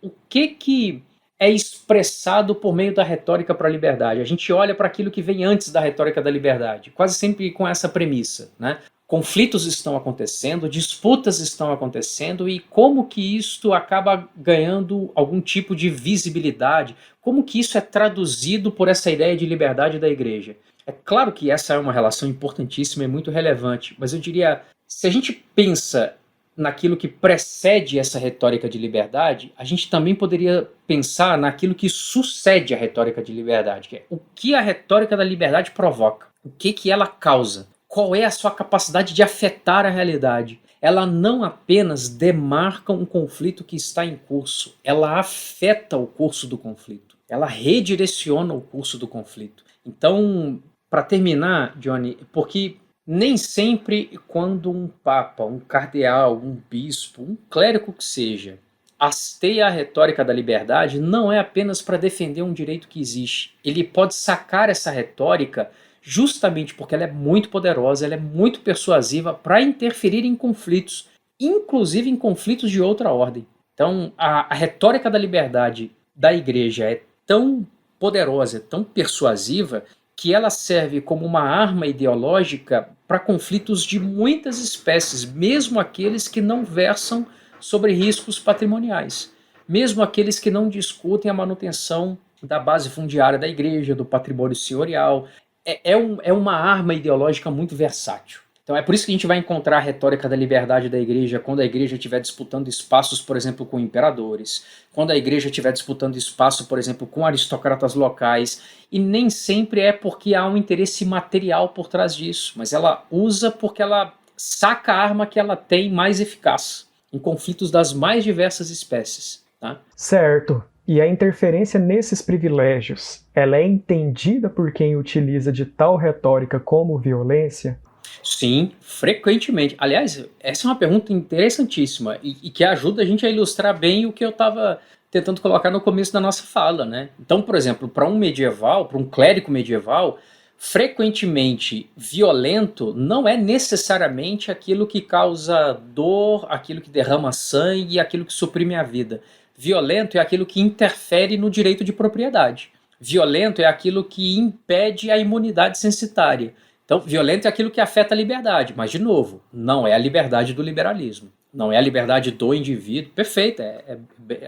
o que é expressado por meio da retórica para a liberdade? A gente olha para aquilo que vem antes da retórica da liberdade, quase sempre com essa premissa, né? Conflitos estão acontecendo, disputas estão acontecendo e como que isto acaba ganhando algum tipo de visibilidade, como que isso é traduzido por essa ideia de liberdade da igreja. É claro que essa é uma relação importantíssima e muito relevante, mas eu diria, se a gente pensa naquilo que precede essa retórica de liberdade, a gente também poderia pensar naquilo que sucede a retórica de liberdade, que é o que a retórica da liberdade provoca, o que ela causa. Qual é a sua capacidade de afetar a realidade? Ela não apenas demarca um conflito que está em curso, ela afeta o curso do conflito, ela redireciona o curso do conflito. Então, para terminar, Johnny, porque nem sempre quando um papa, um cardeal, um bispo, um clérigo que seja, hasteia a retórica da liberdade, não é apenas para defender um direito que existe. Ele pode sacar essa retórica justamente porque ela é muito poderosa, ela é muito persuasiva para interferir em conflitos, inclusive em conflitos de outra ordem. Então, a retórica da liberdade da igreja é tão poderosa, é tão persuasiva, que ela serve como uma arma ideológica para conflitos de muitas espécies, mesmo aqueles que não versam sobre riscos patrimoniais, mesmo aqueles que não discutem a manutenção da base fundiária da igreja, do patrimônio senhorial. É uma arma ideológica muito versátil. Então é por isso que a gente vai encontrar a retórica da liberdade da igreja quando a igreja estiver disputando espaços, por exemplo, com imperadores, quando a igreja estiver disputando espaço, por exemplo, com aristocratas locais, e nem sempre é porque há um interesse material por trás disso, mas ela usa porque ela saca a arma que ela tem mais eficaz em conflitos das mais diversas espécies. Tá? Certo. E a interferência nesses privilégios, ela é entendida por quem utiliza de tal retórica como violência? Sim, frequentemente. Aliás, essa é uma pergunta interessantíssima e que ajuda a gente a ilustrar bem o que eu estava tentando colocar no começo da nossa fala, né? Então, por exemplo, para um medieval, para um clérigo medieval, frequentemente violento não é necessariamente aquilo que causa dor, aquilo que derrama sangue, aquilo que suprime a vida. Violento é aquilo que interfere no direito de propriedade. Violento é aquilo que impede a imunidade censitária. Então, violento é aquilo que afeta a liberdade, mas, de novo, não é a liberdade do liberalismo. Não é a liberdade do indivíduo. Perfeito.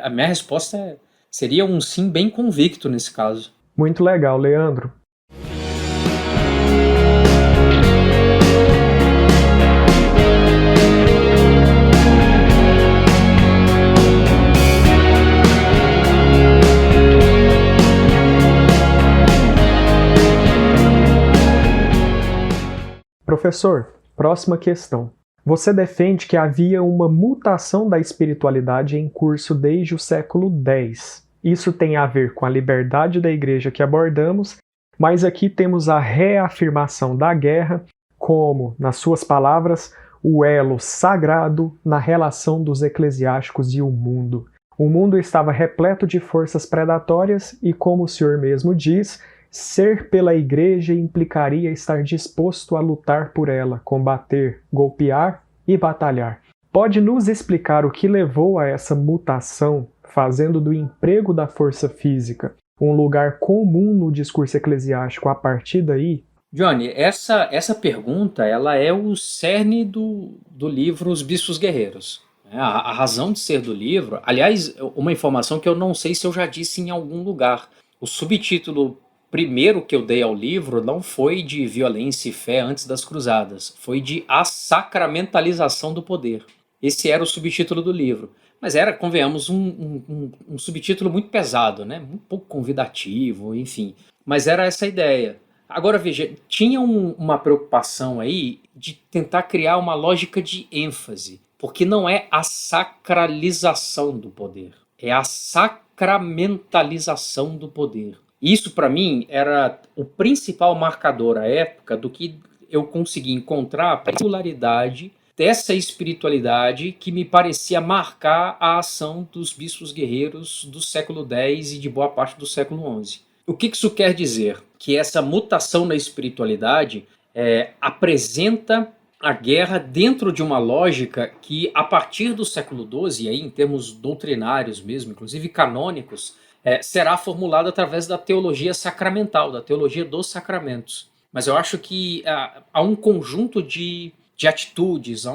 A minha resposta seria um sim bem convicto nesse caso. Muito legal, Leandro. Professor, próxima questão. Você defende que havia uma mutação da espiritualidade em curso desde o século X. Isso tem a ver com a liberdade da igreja que abordamos, mas aqui temos a reafirmação da guerra como, nas suas palavras, o elo sagrado na relação dos eclesiásticos e o mundo. O mundo estava repleto de forças predatórias e, como o senhor mesmo diz, ser pela igreja implicaria estar disposto a lutar por ela, combater, golpear e batalhar. Pode nos explicar o que levou a essa mutação, fazendo do emprego da força física um lugar comum no discurso eclesiástico a partir daí? Johnny, essa pergunta ela é o cerne do livro Os Bispos Guerreiros. A razão de ser do livro, aliás, uma informação que eu não sei se eu já disse em algum lugar. O subtítulo primeiro que eu dei ao livro não foi de violência e fé antes das cruzadas, foi de a sacramentalização do poder. Esse era o subtítulo do livro. Mas era, convenhamos, um subtítulo muito pesado, né? Um pouco convidativo, enfim. Mas era essa a ideia. Agora veja, tinha uma preocupação aí de tentar criar uma lógica de ênfase, porque não é a sacralização do poder, é a sacramentalização do poder. Isso, para mim, era o principal marcador à época do que eu consegui encontrar a particularidade dessa espiritualidade que me parecia marcar a ação dos bispos guerreiros do século X e de boa parte do século XI. O que isso quer dizer? Que essa mutação na espiritualidade apresenta a guerra dentro de uma lógica que, a partir do século XII, e aí em termos doutrinários mesmo, inclusive canônicos, será formulada através da teologia sacramental, da teologia dos sacramentos. Mas eu acho que há um conjunto de atitudes, há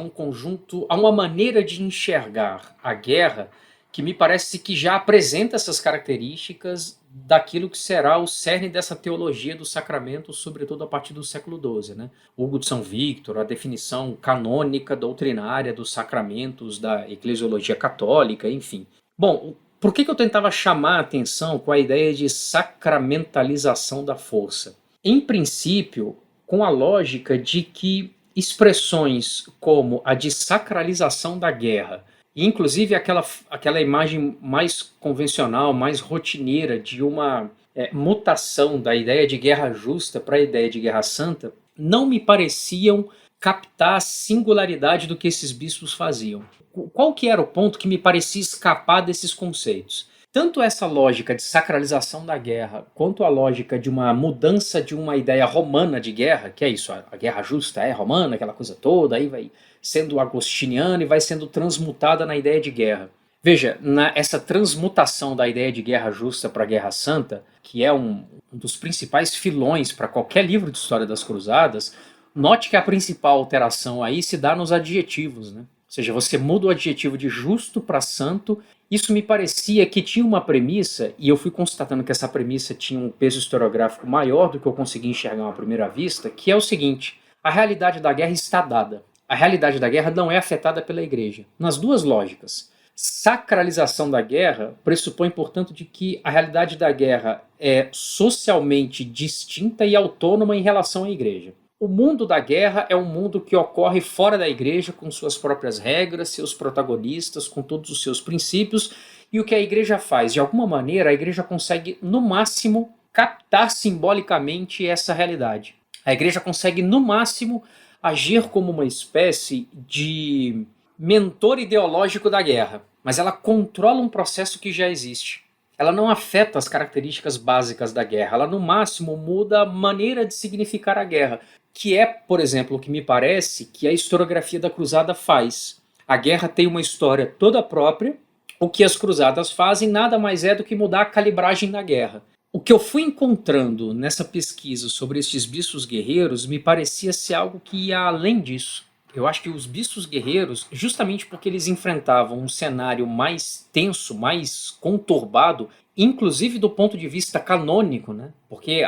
uma maneira de enxergar a guerra que me parece que já apresenta essas características daquilo que será o cerne dessa teologia dos sacramentos, sobretudo a partir do século XII. Né? Hugo de São Victor, a definição canônica, doutrinária dos sacramentos da eclesiologia católica, enfim. Bom, por que eu tentava chamar a atenção com a ideia de sacramentalização da força? Em princípio, com a lógica de que expressões como a de sacralização da guerra, e inclusive aquela imagem mais convencional, mais rotineira de uma mutação da ideia de guerra justa para a ideia de guerra santa, não me pareciam captar a singularidade do que esses bispos faziam. Qual que era o ponto que me parecia escapar desses conceitos? Tanto essa lógica de sacralização da guerra, quanto a lógica de uma mudança de uma ideia romana de guerra, que é isso, a guerra justa é romana, aquela coisa toda, aí vai sendo agostiniana e vai sendo transmutada na ideia de guerra. Veja, essa transmutação da ideia de guerra justa para a guerra santa, que é um dos principais filões para qualquer livro de história das cruzadas, note que a principal alteração aí se dá nos adjetivos, né? Ou seja, você muda o adjetivo de justo para santo. Isso me parecia que tinha uma premissa, e eu fui constatando que essa premissa tinha um peso historiográfico maior do que eu consegui enxergar à primeira vista, que é o seguinte: a realidade da guerra está dada. A realidade da guerra não é afetada pela igreja. Nas duas lógicas. Sacralização da guerra pressupõe, portanto, de que a realidade da guerra é socialmente distinta e autônoma em relação à igreja. o mundo da guerra é um mundo que ocorre fora da igreja, com suas próprias regras, seus protagonistas, com todos os seus princípios, e o que a igreja faz? De alguma maneira, a igreja consegue, no máximo, captar simbolicamente essa realidade. A igreja consegue, no máximo, agir como uma espécie de mentor ideológico da guerra, mas ela controla um processo que já existe. Ela não afeta as características básicas da guerra, ela no máximo muda a maneira de significar a guerra, que é, por exemplo, o que me parece que a historiografia da cruzada faz. A guerra tem uma história toda própria, o que as cruzadas fazem nada mais é do que mudar a calibragem da guerra. O que eu fui encontrando nessa pesquisa sobre estes bispos guerreiros me parecia ser algo que ia além disso. Eu acho que os bispos guerreiros, justamente porque eles enfrentavam um cenário mais tenso, mais conturbado, inclusive do ponto de vista canônico, né? Porque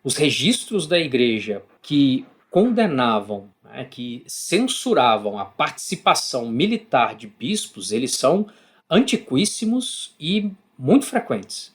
os registros da igreja que condenavam, né, que censuravam a participação militar de bispos, eles são antiquíssimos e muito frequentes.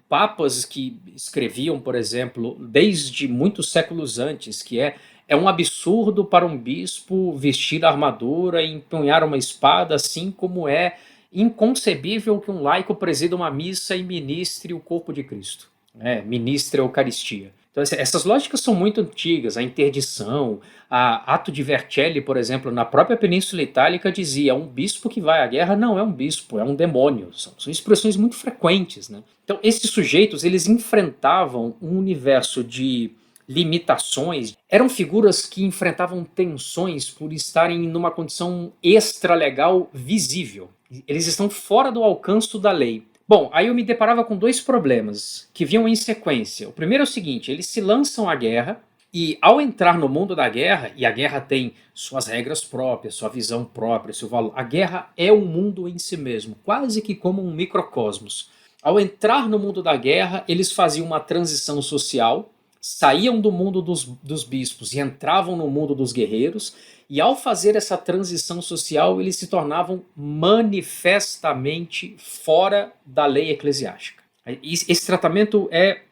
Papas que escreviam, por exemplo, desde muitos séculos antes, que é um absurdo para um bispo vestir armadura e empunhar uma espada, assim como é inconcebível que um laico presida uma missa e ministre o corpo de Cristo, né? Ministre a Eucaristia. Então, essas lógicas são muito antigas. A interdição, a Ato di Vercelli, por exemplo, na própria Península Itálica, dizia: um bispo que vai à guerra não é um bispo, é um demônio. São expressões muito frequentes, né? Então, esses sujeitos, eles enfrentavam um universo de limitações, eram figuras que enfrentavam tensões por estarem numa condição extralegal visível. Eles estão fora do alcance da lei. Bom, aí eu me deparava com dois problemas que vinham em sequência. O primeiro é o seguinte: eles se lançam à guerra e, ao entrar no mundo da guerra, e a guerra tem suas regras próprias, sua visão própria, seu valor, a guerra é um mundo em si mesmo, quase que como um microcosmos. Ao entrar no mundo da guerra, eles faziam uma transição social, saíam do mundo dos bispos e entravam no mundo dos guerreiros, e ao fazer essa transição social, eles se tornavam manifestamente fora da lei eclesiástica. Esse tratamento é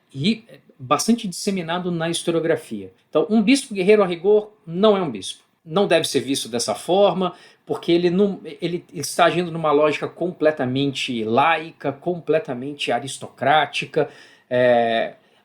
bastante disseminado na historiografia. Então, um bispo guerreiro, a rigor, não é um bispo. Não deve ser visto dessa forma, porque ele está agindo numa lógica completamente laica, completamente aristocrática.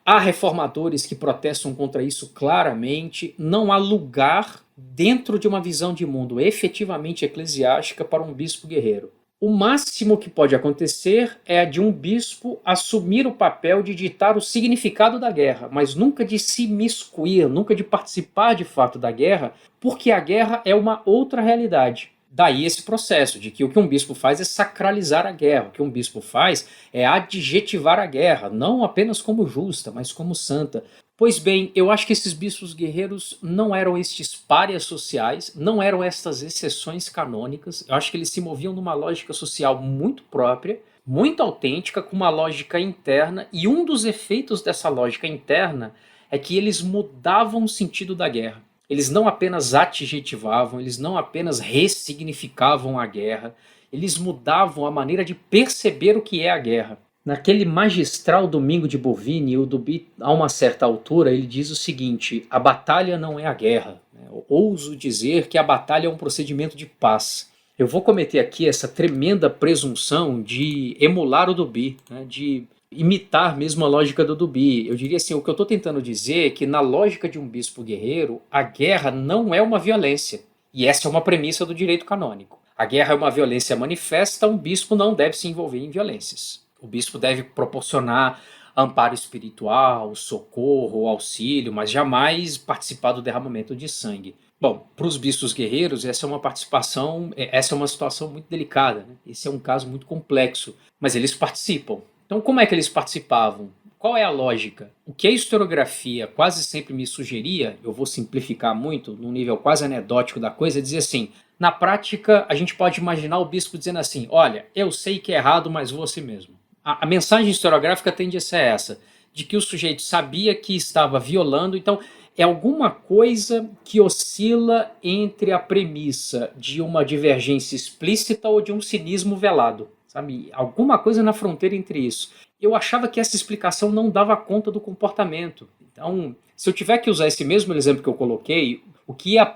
Há reformadores que protestam contra isso claramente. Não há lugar dentro de uma visão de mundo efetivamente eclesiástica para um bispo guerreiro. O máximo que pode acontecer é de um bispo assumir o papel de ditar o significado da guerra, mas nunca de se miscuir, nunca de participar de fato da guerra, porque a guerra é uma outra realidade. Daí esse processo de que o que um bispo faz é sacralizar a guerra, o que um bispo faz é adjetivar a guerra, não apenas como justa, mas como santa. Pois bem, eu acho que esses bispos guerreiros não eram estes párias sociais, não eram estas exceções canônicas. Eu acho que eles se moviam numa lógica social muito própria, muito autêntica, com uma lógica interna, e um dos efeitos dessa lógica interna é que eles mudavam o sentido da guerra. Eles não apenas adjetivavam, eles não apenas ressignificavam a guerra, eles mudavam a maneira de perceber o que é a guerra. Naquele magistral Domingo de Bovini, o Duby, a uma certa altura, ele diz o seguinte: a batalha não é a guerra. Eu ouso dizer que a batalha é um procedimento de paz. Eu vou cometer aqui essa tremenda presunção de emular o Duby, né, de imitar mesmo a lógica do Duby. Eu diria assim, o que eu estou tentando dizer é que na lógica de um bispo guerreiro, a guerra não é uma violência. E essa é uma premissa do direito canônico. A guerra é uma violência manifesta, um bispo não deve se envolver em violências. O bispo deve proporcionar amparo espiritual, socorro, auxílio, mas jamais participar do derramamento de sangue. Bom, para os bispos guerreiros, essa é uma situação muito delicada, né? Esse é um caso muito complexo, mas eles participam. Então, como é que eles participavam? Qual é a lógica? O que a historiografia quase sempre me sugeria, eu vou simplificar muito, num nível quase anedótico da coisa, é dizer assim: na prática, a gente pode imaginar o bispo dizendo assim: olha, eu sei que é errado, mas vou assim mesmo. A mensagem historiográfica tende a ser essa, de que o sujeito sabia que estava violando, então é alguma coisa que oscila entre a premissa de uma divergência explícita ou de um cinismo velado, sabe? Alguma coisa na fronteira entre isso. Eu achava que essa explicação não dava conta do comportamento. Então, Se eu tiver que usar esse mesmo exemplo que eu coloquei, o que a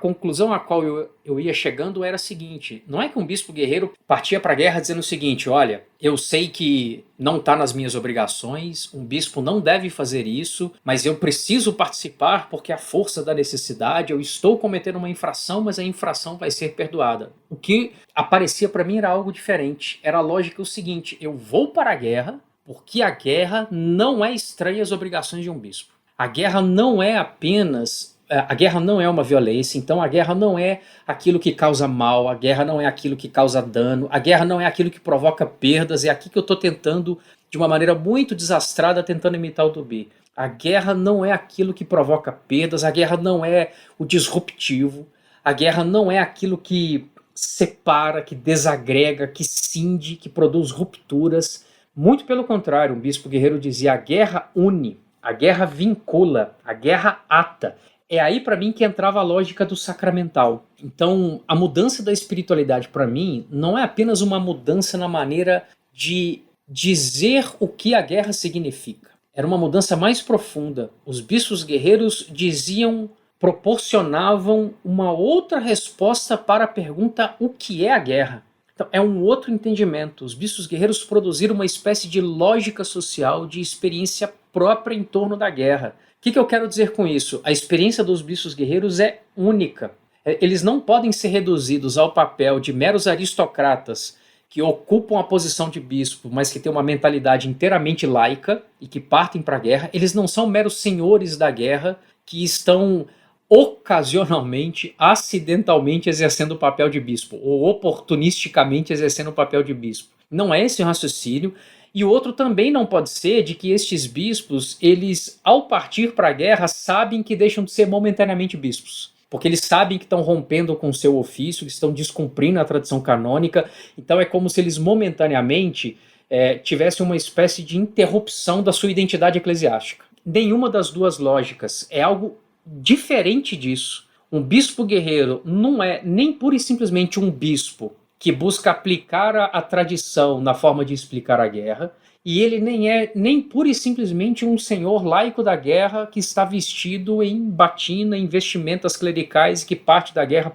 conclusão a qual eu ia chegando era a seguinte: não é que um bispo guerreiro partia para a guerra dizendo o seguinte, olha, eu sei que não está nas minhas obrigações, um bispo não deve fazer isso, mas eu preciso participar porque a força da necessidade, eu estou cometendo uma infração, mas a infração vai ser perdoada. O que aparecia para mim era algo diferente, era a lógica o seguinte: eu vou para a guerra porque a guerra não é estranha às obrigações de um bispo. A guerra não é apenas... A guerra não é uma violência, então a guerra não é aquilo que causa mal, a guerra não é aquilo que causa dano, a guerra não é aquilo que provoca perdas, é aqui que eu estou tentando, de uma maneira muito desastrada, tentando imitar o Duby. A guerra não é aquilo que provoca perdas, a guerra não é o disruptivo, a guerra não é aquilo que separa, que desagrega, que cinde, que produz rupturas. Muito pelo contrário, um bispo guerreiro dizia: a guerra une, a guerra vincula, a guerra ata. É aí para mim que entrava a lógica do sacramental. Então, a mudança da espiritualidade para mim não é apenas uma mudança na maneira de dizer o que a guerra significa. Era uma mudança mais profunda. Os bispos guerreiros proporcionavam uma outra resposta para a pergunta: o que é a guerra? Então, é um outro entendimento. Os bispos guerreiros produziram uma espécie de lógica social, de experiência própria em torno da guerra. O que eu quero dizer com isso? A experiência dos bispos guerreiros é única. Eles não podem ser reduzidos ao papel de meros aristocratas que ocupam a posição de bispo, mas que têm uma mentalidade inteiramente laica e que partem para a guerra. Eles não são meros senhores da guerra que estão ocasionalmente, acidentalmente exercendo o papel de bispo, ou oportunisticamente exercendo o papel de bispo. Não é esse o raciocínio. E o outro também não pode ser de que estes bispos, eles, ao partir para a guerra, sabem que deixam de ser momentaneamente bispos. Porque eles sabem que estão rompendo com o seu ofício, que estão descumprindo a tradição canônica. Então é como se eles momentaneamente tivessem uma espécie de interrupção da sua identidade eclesiástica. Nenhuma das duas lógicas. É algo diferente disso. Um bispo guerreiro não é nem pura e simplesmente um bispo que busca aplicar a tradição na forma de explicar a guerra, e ele nem é nem pura e simplesmente um senhor laico da guerra que está vestido em batina, em vestimentas clericais e que parte da guerra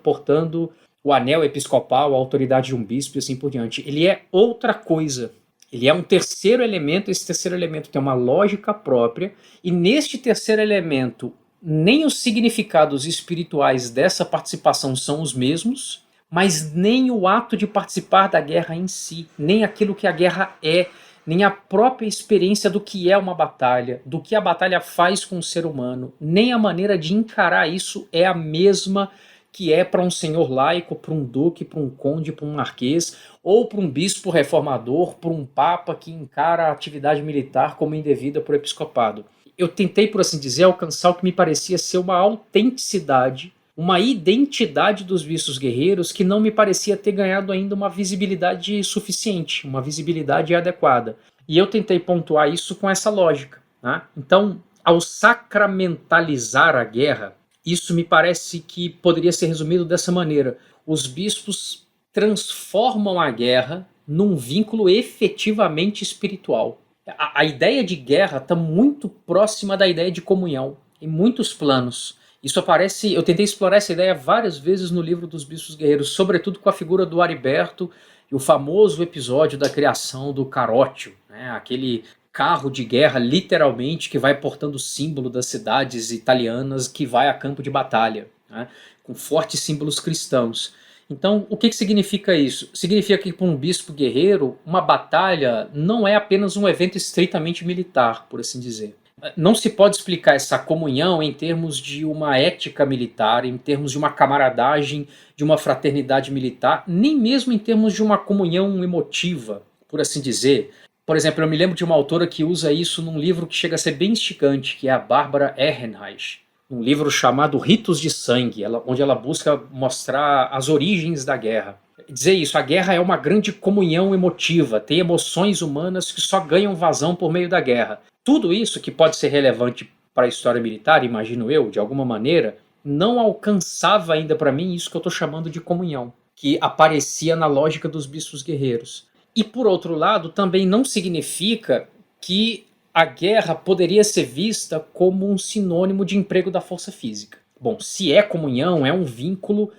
portando o anel episcopal, a autoridade de um bispo e assim por diante. Ele é outra coisa. Ele é um terceiro elemento. Esse terceiro elemento tem uma lógica própria, e neste terceiro elemento nem os significados espirituais dessa participação são os mesmos, mas nem o ato de participar da guerra em si, nem aquilo que a guerra é, nem a própria experiência do que é uma batalha, do que a batalha faz com o ser humano, nem a maneira de encarar isso é a mesma que é para um senhor laico, para um duque, para um conde, para um marquês, ou para um bispo reformador, para um papa que encara a atividade militar como indevida por episcopado. Eu tentei, por assim dizer, alcançar o que me parecia ser uma autenticidade, uma identidade dos bispos guerreiros que não me parecia ter ganhado ainda uma visibilidade suficiente, uma visibilidade adequada. E eu tentei pontuar isso com essa lógica, né? Então, ao sacramentalizar a guerra, isso me parece que poderia ser resumido dessa maneira: os bispos transformam a guerra num vínculo efetivamente espiritual. A ideia de guerra está muito próxima da ideia de comunhão, em muitos planos. Isso aparece, eu tentei explorar essa ideia várias vezes no livro dos bispos guerreiros, sobretudo com a figura do Ariberto e o famoso episódio da criação do Carótio, né? Aquele carro de guerra, literalmente, que vai portando o símbolo das cidades italianas, que vai a campo de batalha, né? Com fortes símbolos cristãos. Então, o que significa isso? Significa que para um bispo guerreiro, uma batalha não é apenas um evento estritamente militar, por assim dizer. Não se pode explicar essa comunhão em termos de uma ética militar, em termos de uma camaradagem, de uma fraternidade militar, nem mesmo em termos de uma comunhão emotiva, por assim dizer. Por exemplo, eu me lembro de uma autora que usa isso num livro que chega a ser bem instigante, que é a Bárbara Ehrenreich, um livro chamado Ritos de Sangue, onde ela busca mostrar as origens da guerra. Dizer isso, a guerra é uma grande comunhão emotiva, tem emoções humanas que só ganham vazão por meio da guerra. Tudo isso que pode ser relevante para a história militar, imagino eu, de alguma maneira, não alcançava ainda para mim isso que eu estou chamando de comunhão, que aparecia na lógica dos bispos guerreiros. E por outro lado, também não significa que a guerra poderia ser vista como um sinônimo de emprego da força física. Bom, se é comunhão, é um vínculo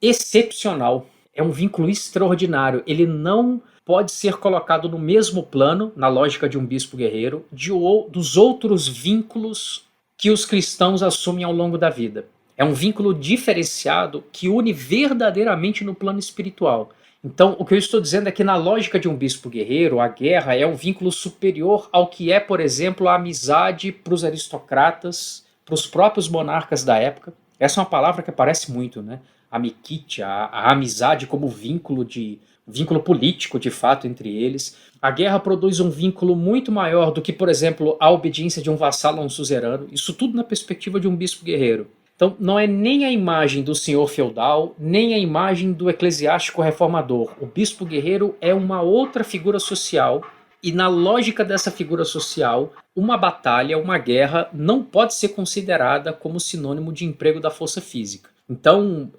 excepcional, é um vínculo extraordinário. Ele não pode ser colocado no mesmo plano, na lógica de um bispo guerreiro, dos outros vínculos que os cristãos assumem ao longo da vida. É um vínculo diferenciado que une verdadeiramente no plano espiritual. Então, o que eu estou dizendo é que na lógica de um bispo guerreiro, a guerra é um vínculo superior ao que é, por exemplo, a amizade para os aristocratas, para os próprios monarcas da época. Essa é uma palavra que aparece muito, né? Amikitia, a amizade como vínculo político, de fato, entre eles. A guerra produz um vínculo muito maior do que, por exemplo, a obediência de um vassalo a um suzerano. Isso tudo na perspectiva de um bispo guerreiro. Então, não é nem a imagem do senhor feudal, nem a imagem do eclesiástico reformador. O bispo guerreiro é uma outra figura social, e na lógica dessa figura social, uma batalha, uma guerra, não pode ser considerada como sinônimo de emprego da força física. Então,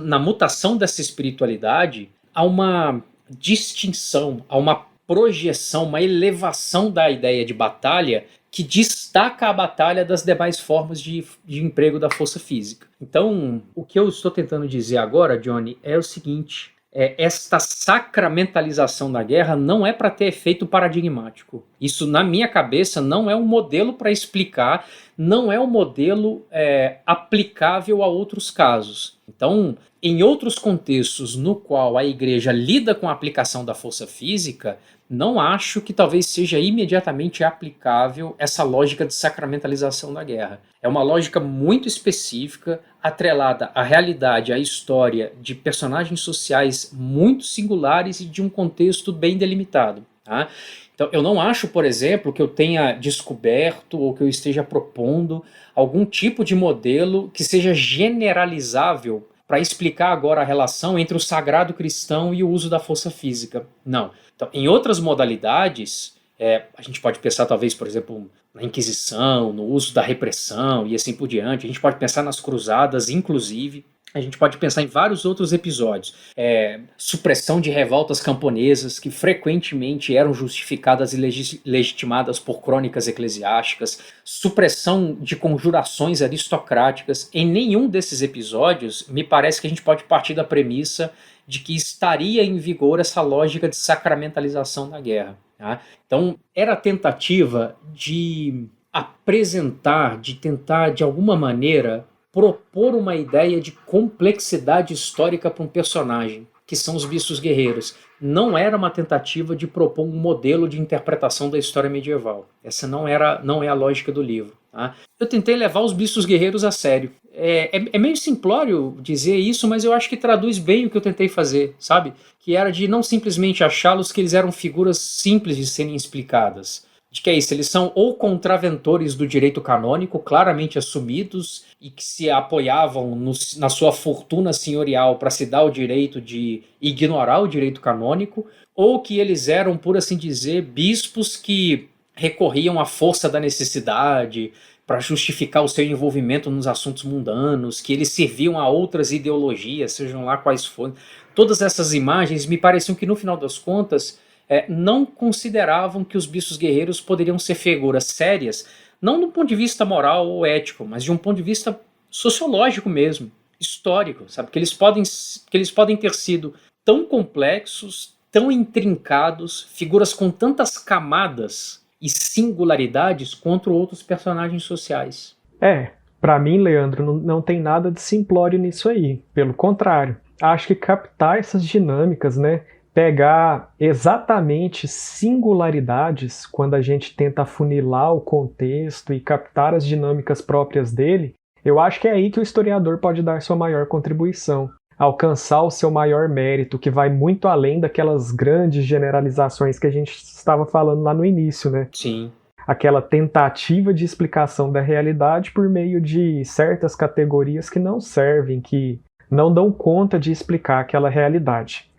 na mutação dessa espiritualidade, há uma distinção, há uma projeção, uma elevação da ideia de batalha que destaca a batalha das demais formas de emprego da força física. Então, o que eu estou tentando dizer agora, Johnny, é o seguinte: esta sacramentalização da guerra não é para ter efeito paradigmático. Isso, na minha cabeça, não é um modelo para explicar, não é um modelo aplicável a outros casos. Então, em outros contextos no qual a igreja lida com a aplicação da força física, não acho que talvez seja imediatamente aplicável essa lógica de sacramentalização da guerra. É uma lógica muito específica, atrelada à realidade, à história de personagens sociais muito singulares e de um contexto bem delimitado. Tá? Então, eu não acho, por exemplo, que eu tenha descoberto ou que eu esteja propondo algum tipo de modelo que seja generalizável para explicar agora a relação entre o sagrado cristão e o uso da força física. Não. Então, em outras modalidades, a gente pode pensar talvez, por exemplo, na Inquisição, no uso da repressão e assim por diante. A gente pode pensar nas cruzadas, inclusive. A gente pode pensar em vários outros episódios. Supressão de revoltas camponesas que frequentemente eram justificadas e legitimadas por crônicas eclesiásticas. Supressão de conjurações aristocráticas. Em nenhum desses episódios, me parece que a gente pode partir da premissa de que estaria em vigor essa lógica de sacramentalização da guerra. Tá? Então, era a tentativa de apresentar, de tentar, de alguma maneira, propor uma ideia de complexidade histórica para um personagem, que são os bispos guerreiros. Não era uma tentativa de propor um modelo de interpretação da história medieval. Essa não é a lógica do livro. Tá? Eu tentei levar os bispos guerreiros a sério. É meio simplório dizer isso, mas eu acho que traduz bem o que eu tentei fazer, sabe? Que era de não simplesmente achá-los que eles eram figuras simples de serem explicadas. De que é isso, eles são ou contraventores do direito canônico, claramente assumidos, e que se apoiavam na sua fortuna senhorial para se dar o direito de ignorar o direito canônico, ou que eles eram, por assim dizer, bispos que recorriam à força da necessidade para justificar o seu envolvimento nos assuntos mundanos, que eles serviam a outras ideologias, sejam lá quais forem. Todas essas imagens me pareciam que, no final das contas, não consideravam que os bispos guerreiros poderiam ser figuras sérias, não do ponto de vista moral ou ético, mas de um ponto de vista sociológico mesmo, histórico, sabe? Que eles podem ter sido tão complexos, tão intrincados, figuras com tantas camadas e singularidades quanto outros personagens sociais. Para mim, Leandro, não tem nada de simplório nisso aí. Pelo contrário, acho que captar essas dinâmicas, né? Pegar exatamente singularidades quando a gente tenta afunilar o contexto e captar as dinâmicas próprias dele, eu acho que é aí que o historiador pode dar sua maior contribuição, alcançar o seu maior mérito, que vai muito além daquelas grandes generalizações que a gente estava falando lá no início, né? Sim. Aquela tentativa de explicação da realidade por meio de certas categorias que não servem, que não dão conta de explicar aquela realidade.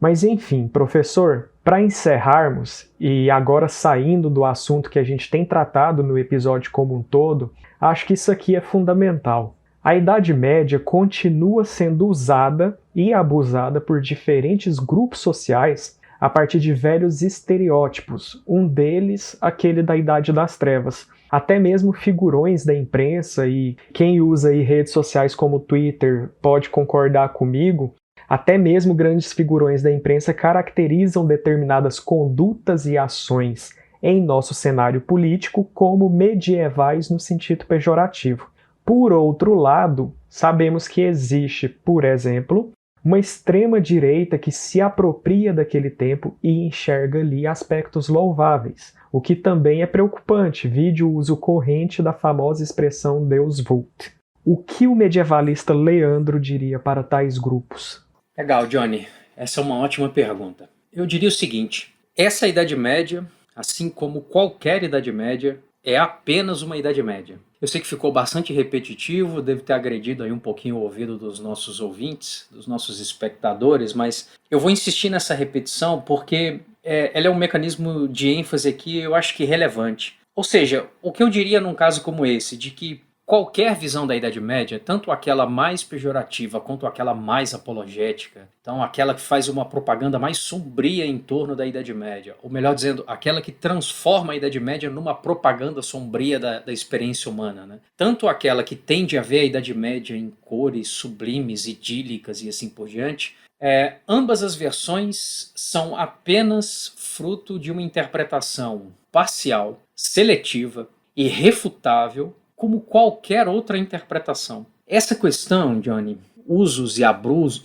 Mas enfim, professor, Para encerrarmos, e agora saindo do assunto que a gente tem tratado no episódio como um todo, acho que isso aqui é fundamental. A Idade Média continua sendo usada e abusada por diferentes grupos sociais a partir de velhos estereótipos, um deles aquele da Idade das Trevas. Até mesmo figurões da imprensa, e quem usa aí redes sociais como o Twitter pode concordar comigo, até mesmo grandes figurões da imprensa caracterizam determinadas condutas e ações em nosso cenário político como medievais no sentido pejorativo. Por outro lado, sabemos que existe, por exemplo, uma extrema-direita que se apropria daquele tempo e enxerga ali aspectos louváveis, o que também é preocupante, vide o uso corrente da famosa expressão Deus vult. O que o medievalista Leandro diria para tais grupos? Legal, Johnny. Essa é uma ótima pergunta. Eu diria o seguinte, essa Idade Média, assim como qualquer Idade Média, é apenas uma Idade Média. Eu sei que ficou bastante repetitivo, deve ter agredido aí um pouquinho o ouvido dos nossos ouvintes, dos nossos espectadores, mas eu vou insistir nessa repetição porque ela é um mecanismo de ênfase aqui, eu acho que relevante. Ou seja, o que eu diria num caso como esse, de que qualquer visão da Idade Média, tanto aquela mais pejorativa quanto aquela mais apologética, então aquela que faz uma propaganda mais sombria em torno da Idade Média, ou melhor dizendo, aquela que transforma a Idade Média numa propaganda sombria da experiência humana, né? Tanto aquela que tende a ver a Idade Média em cores sublimes, idílicas e assim por diante, ambas as versões são apenas fruto de uma interpretação parcial, seletiva e refutável como qualquer outra interpretação. Essa questão, Johnny, usos e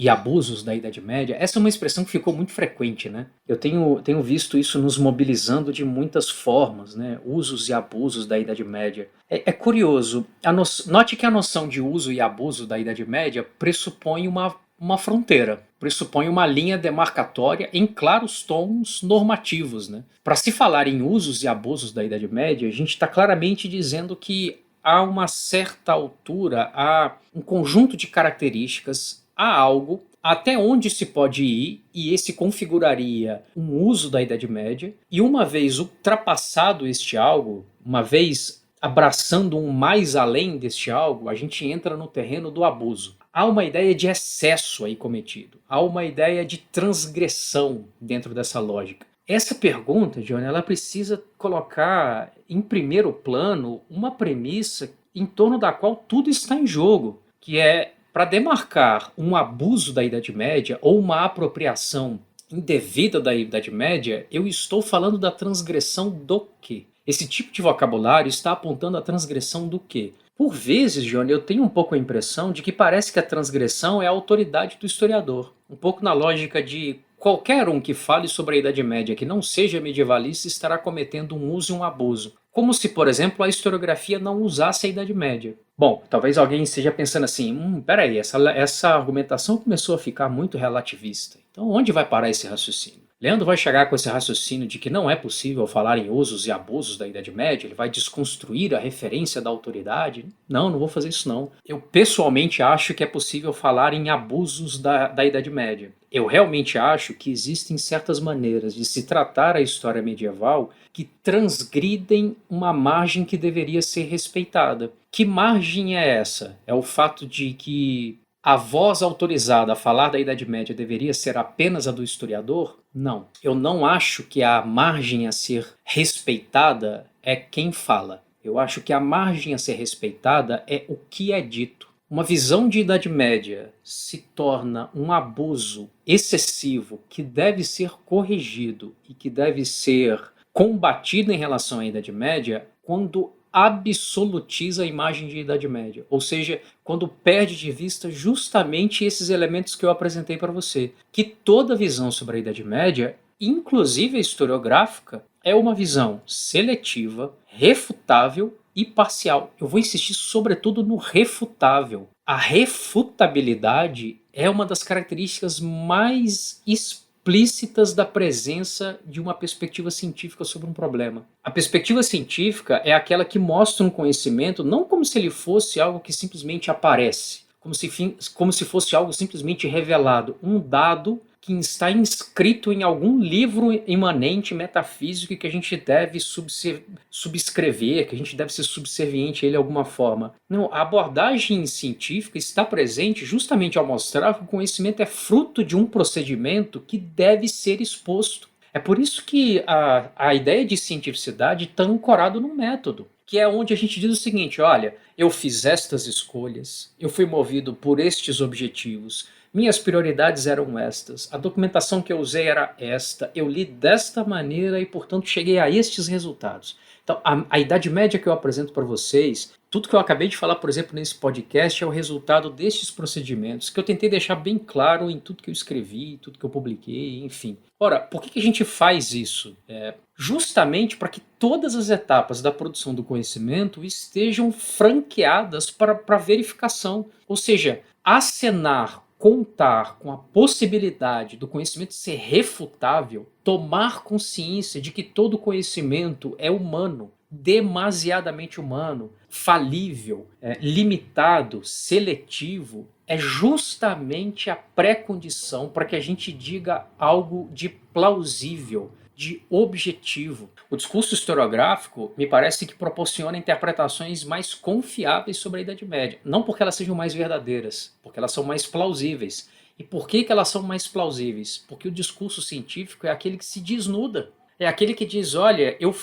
abusos da Idade Média, essa é uma expressão que ficou muito frequente, né? Eu tenho visto isso nos mobilizando de muitas formas, né? Usos e abusos da Idade Média. É curioso, note que a noção de uso e abuso da Idade Média pressupõe uma fronteira, pressupõe uma linha demarcatória em claros tons normativos, né? Para se falar em usos e abusos da Idade Média, a gente está claramente dizendo que há uma certa altura, há um conjunto de características, há algo até onde se pode ir, e esse configuraria um uso da Idade Média, e uma vez ultrapassado este algo, uma vez abraçando um mais além deste algo, a gente entra no terreno do abuso. Há uma ideia de excesso aí cometido, há uma ideia de transgressão dentro dessa lógica. Essa pergunta, Johnny, ela precisa colocar em primeiro plano uma premissa em torno da qual tudo está em jogo, que é, para demarcar um abuso da Idade Média ou uma apropriação indevida da Idade Média, eu estou falando da transgressão do quê? Esse tipo de vocabulário está apontando a transgressão do quê? Por vezes, Johnny, eu tenho um pouco a impressão de que parece que a transgressão é a autoridade do historiador. Um pouco na lógica de qualquer um que fale sobre a Idade Média que não seja medievalista estará cometendo um uso e um abuso. Como se, por exemplo, a historiografia não usasse a Idade Média. Bom, talvez alguém esteja pensando assim, peraí, essa argumentação começou a ficar muito relativista. Então onde vai parar esse raciocínio? Leandro vai chegar com esse raciocínio de que não é possível falar em usos e abusos da Idade Média? Ele vai desconstruir a referência da autoridade? Não vou fazer isso não. Eu pessoalmente acho que é possível falar em abusos da Idade Média. Eu realmente acho que existem certas maneiras de se tratar a história medieval que transgridem uma margem que deveria ser respeitada. Que margem é essa? É o fato de que a voz autorizada a falar da Idade Média deveria ser apenas a do historiador? Não. Eu não acho que a margem a ser respeitada é quem fala. Eu acho que a margem a ser respeitada é o que é dito. Uma visão de Idade Média se torna um abuso excessivo que deve ser corrigido e que deve ser combatido em relação à Idade Média quando absolutiza a imagem de Idade Média, ou seja, quando perde de vista justamente esses elementos que eu apresentei para você, que toda visão sobre a Idade Média, inclusive a historiográfica, é uma visão seletiva, refutável e parcial. Eu vou insistir sobretudo no refutável. A refutabilidade é uma das características mais explícitas da presença de uma perspectiva científica sobre um problema. A perspectiva científica é aquela que mostra um conhecimento não como se ele fosse algo que simplesmente aparece, como se fosse algo simplesmente revelado, um dado que está inscrito em algum livro imanente metafísico e que a gente deve subscrever, que a gente deve ser subserviente a ele de alguma forma. Não, a abordagem científica está presente justamente ao mostrar que o conhecimento é fruto de um procedimento que deve ser exposto. É por isso que a ideia de cientificidade está ancorada no método, que é onde a gente diz o seguinte: olha, eu fiz estas escolhas, eu fui movido por estes objetivos, minhas prioridades eram estas, a documentação que eu usei era esta, eu li desta maneira e, portanto, cheguei a estes resultados. Então, a Idade Média que eu apresento para vocês, tudo que eu acabei de falar, por exemplo, nesse podcast, é o resultado destes procedimentos, que eu tentei deixar bem claro em tudo que eu escrevi, tudo que eu publiquei, enfim. Ora, por que a gente faz isso? Justamente para que todas as etapas da produção do conhecimento estejam franqueadas para verificação. Ou seja, acenar, contar com a possibilidade do conhecimento ser refutável, tomar consciência de que todo conhecimento é humano, demasiadamente humano, falível, limitado, seletivo, é justamente a pré-condição para que a gente diga algo de plausível, de objetivo. O discurso historiográfico me parece que proporciona interpretações mais confiáveis sobre a Idade Média. Não porque elas sejam mais verdadeiras, porque elas são mais plausíveis. E por que elas são mais plausíveis? Porque o discurso científico é aquele que se desnuda. É aquele que diz, olha, eu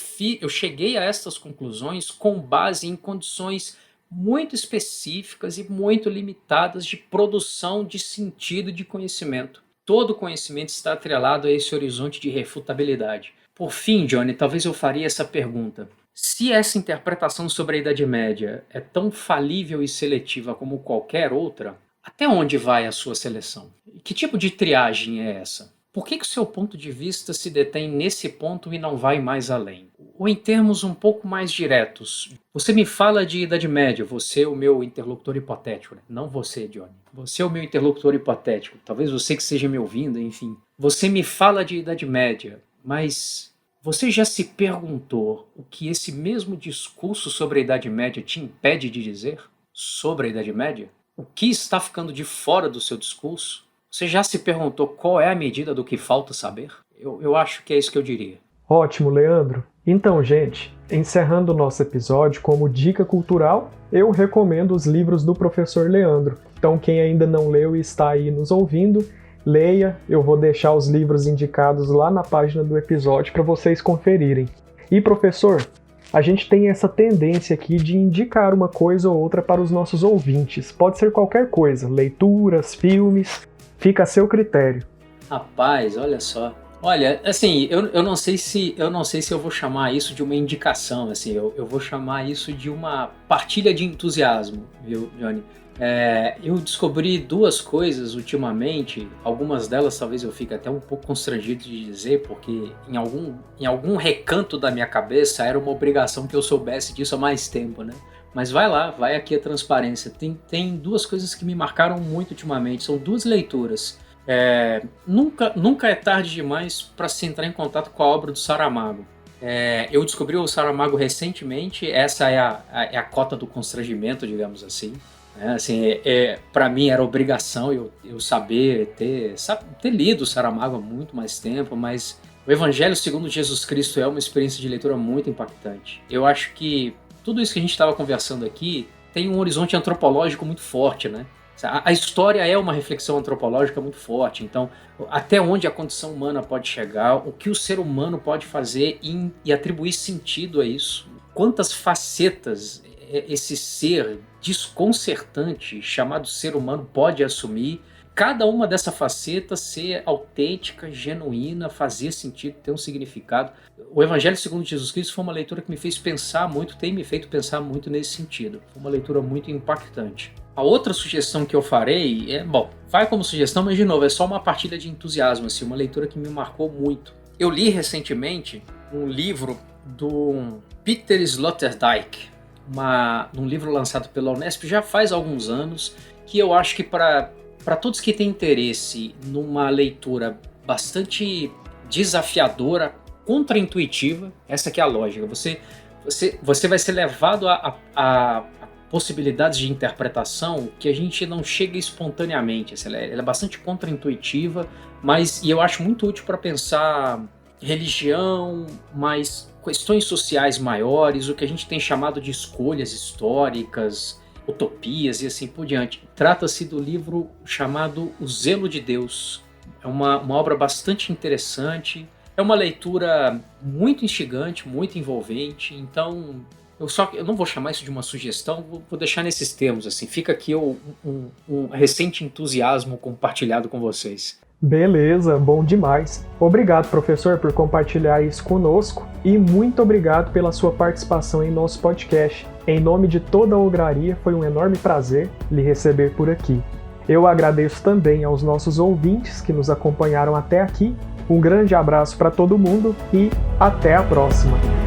cheguei a estas conclusões com base em condições muito específicas e muito limitadas de produção de sentido de conhecimento. Todo conhecimento está atrelado a esse horizonte de refutabilidade. Por fim, Johnny, talvez eu faria essa pergunta. Se essa interpretação sobre a Idade Média é tão falível e seletiva como qualquer outra, até onde vai a sua seleção? Que tipo de triagem é essa? Por que o seu ponto de vista se detém nesse ponto e não vai mais além? Ou em termos um pouco mais diretos, você me fala de Idade Média, você é o meu interlocutor hipotético, né? Não você, Johnny. Você é o meu interlocutor hipotético, talvez você que esteja me ouvindo, enfim. Você me fala de Idade Média, mas você já se perguntou o que esse mesmo discurso sobre a Idade Média te impede de dizer sobre a Idade Média? O que está ficando de fora do seu discurso? Você já se perguntou qual é a medida do que falta saber? Eu acho que é isso que eu diria. Ótimo, Leandro. Então, gente, encerrando o nosso episódio, como dica cultural, eu recomendo os livros do professor Leandro. Então, quem ainda não leu e está aí nos ouvindo, leia. Eu vou deixar os livros indicados lá na página do episódio para vocês conferirem. E, professor, a gente tem essa tendência aqui de indicar uma coisa ou outra para os nossos ouvintes. Pode ser qualquer coisa, leituras, filmes, fica a seu critério. Rapaz, olha só. Olha, assim, eu não sei se eu vou chamar isso de uma indicação, assim, eu vou chamar isso de uma partilha de entusiasmo, viu, Johnny? Eu descobri duas coisas ultimamente, algumas delas talvez eu fique até um pouco constrangido de dizer, porque em algum recanto da minha cabeça era uma obrigação que eu soubesse disso há mais tempo, né? Mas vai lá, vai aqui a transparência. Tem duas coisas que me marcaram muito ultimamente, são duas leituras. Nunca é tarde demais para se entrar em contato com a obra do Saramago. Eu descobri o Saramago recentemente, essa é a cota do constrangimento, digamos assim. Para mim era obrigação eu saber ter lido o Saramago há muito mais tempo, mas o Evangelho segundo Jesus Cristo é uma experiência de leitura muito impactante. Eu acho que tudo isso que a gente estava conversando aqui tem um horizonte antropológico muito forte, né? A história é uma reflexão antropológica muito forte, então até onde a condição humana pode chegar, o que o ser humano pode fazer e atribuir sentido a isso, quantas facetas esse ser desconcertante chamado ser humano pode assumir, cada uma dessa faceta ser autêntica, genuína, fazer sentido, ter um significado. O Evangelho segundo Jesus Cristo foi uma leitura que me fez pensar muito, tem me feito pensar muito nesse sentido. Foi uma leitura muito impactante. A outra sugestão que eu farei vai como sugestão, mas de novo, é só uma partilha de entusiasmo, assim, uma leitura que me marcou muito. Eu li recentemente um livro do Peter Sloterdijk, um livro lançado pela Unesp já faz alguns anos, que eu acho que para todos que têm interesse numa leitura bastante desafiadora, contraintuitiva, essa que é a lógica. Você vai ser levado a possibilidades de interpretação que a gente não chega espontaneamente. Ela é bastante contraintuitiva, e eu acho muito útil para pensar religião, mas questões sociais maiores, o que a gente tem chamado de escolhas históricas, utopias e assim por diante. Trata-se do livro chamado O Zelo de Deus. É uma obra bastante interessante, é uma leitura muito instigante, muito envolvente, então eu não vou chamar isso de uma sugestão, vou deixar nesses termos, assim, fica aqui um recente entusiasmo compartilhado com vocês. Beleza, bom demais. Obrigado, professor, por compartilhar isso conosco e muito obrigado pela sua participação em nosso podcast. Em nome de toda a Ograria, foi um enorme prazer lhe receber por aqui. Eu agradeço também aos nossos ouvintes que nos acompanharam até aqui. Um grande abraço para todo mundo e até a próxima!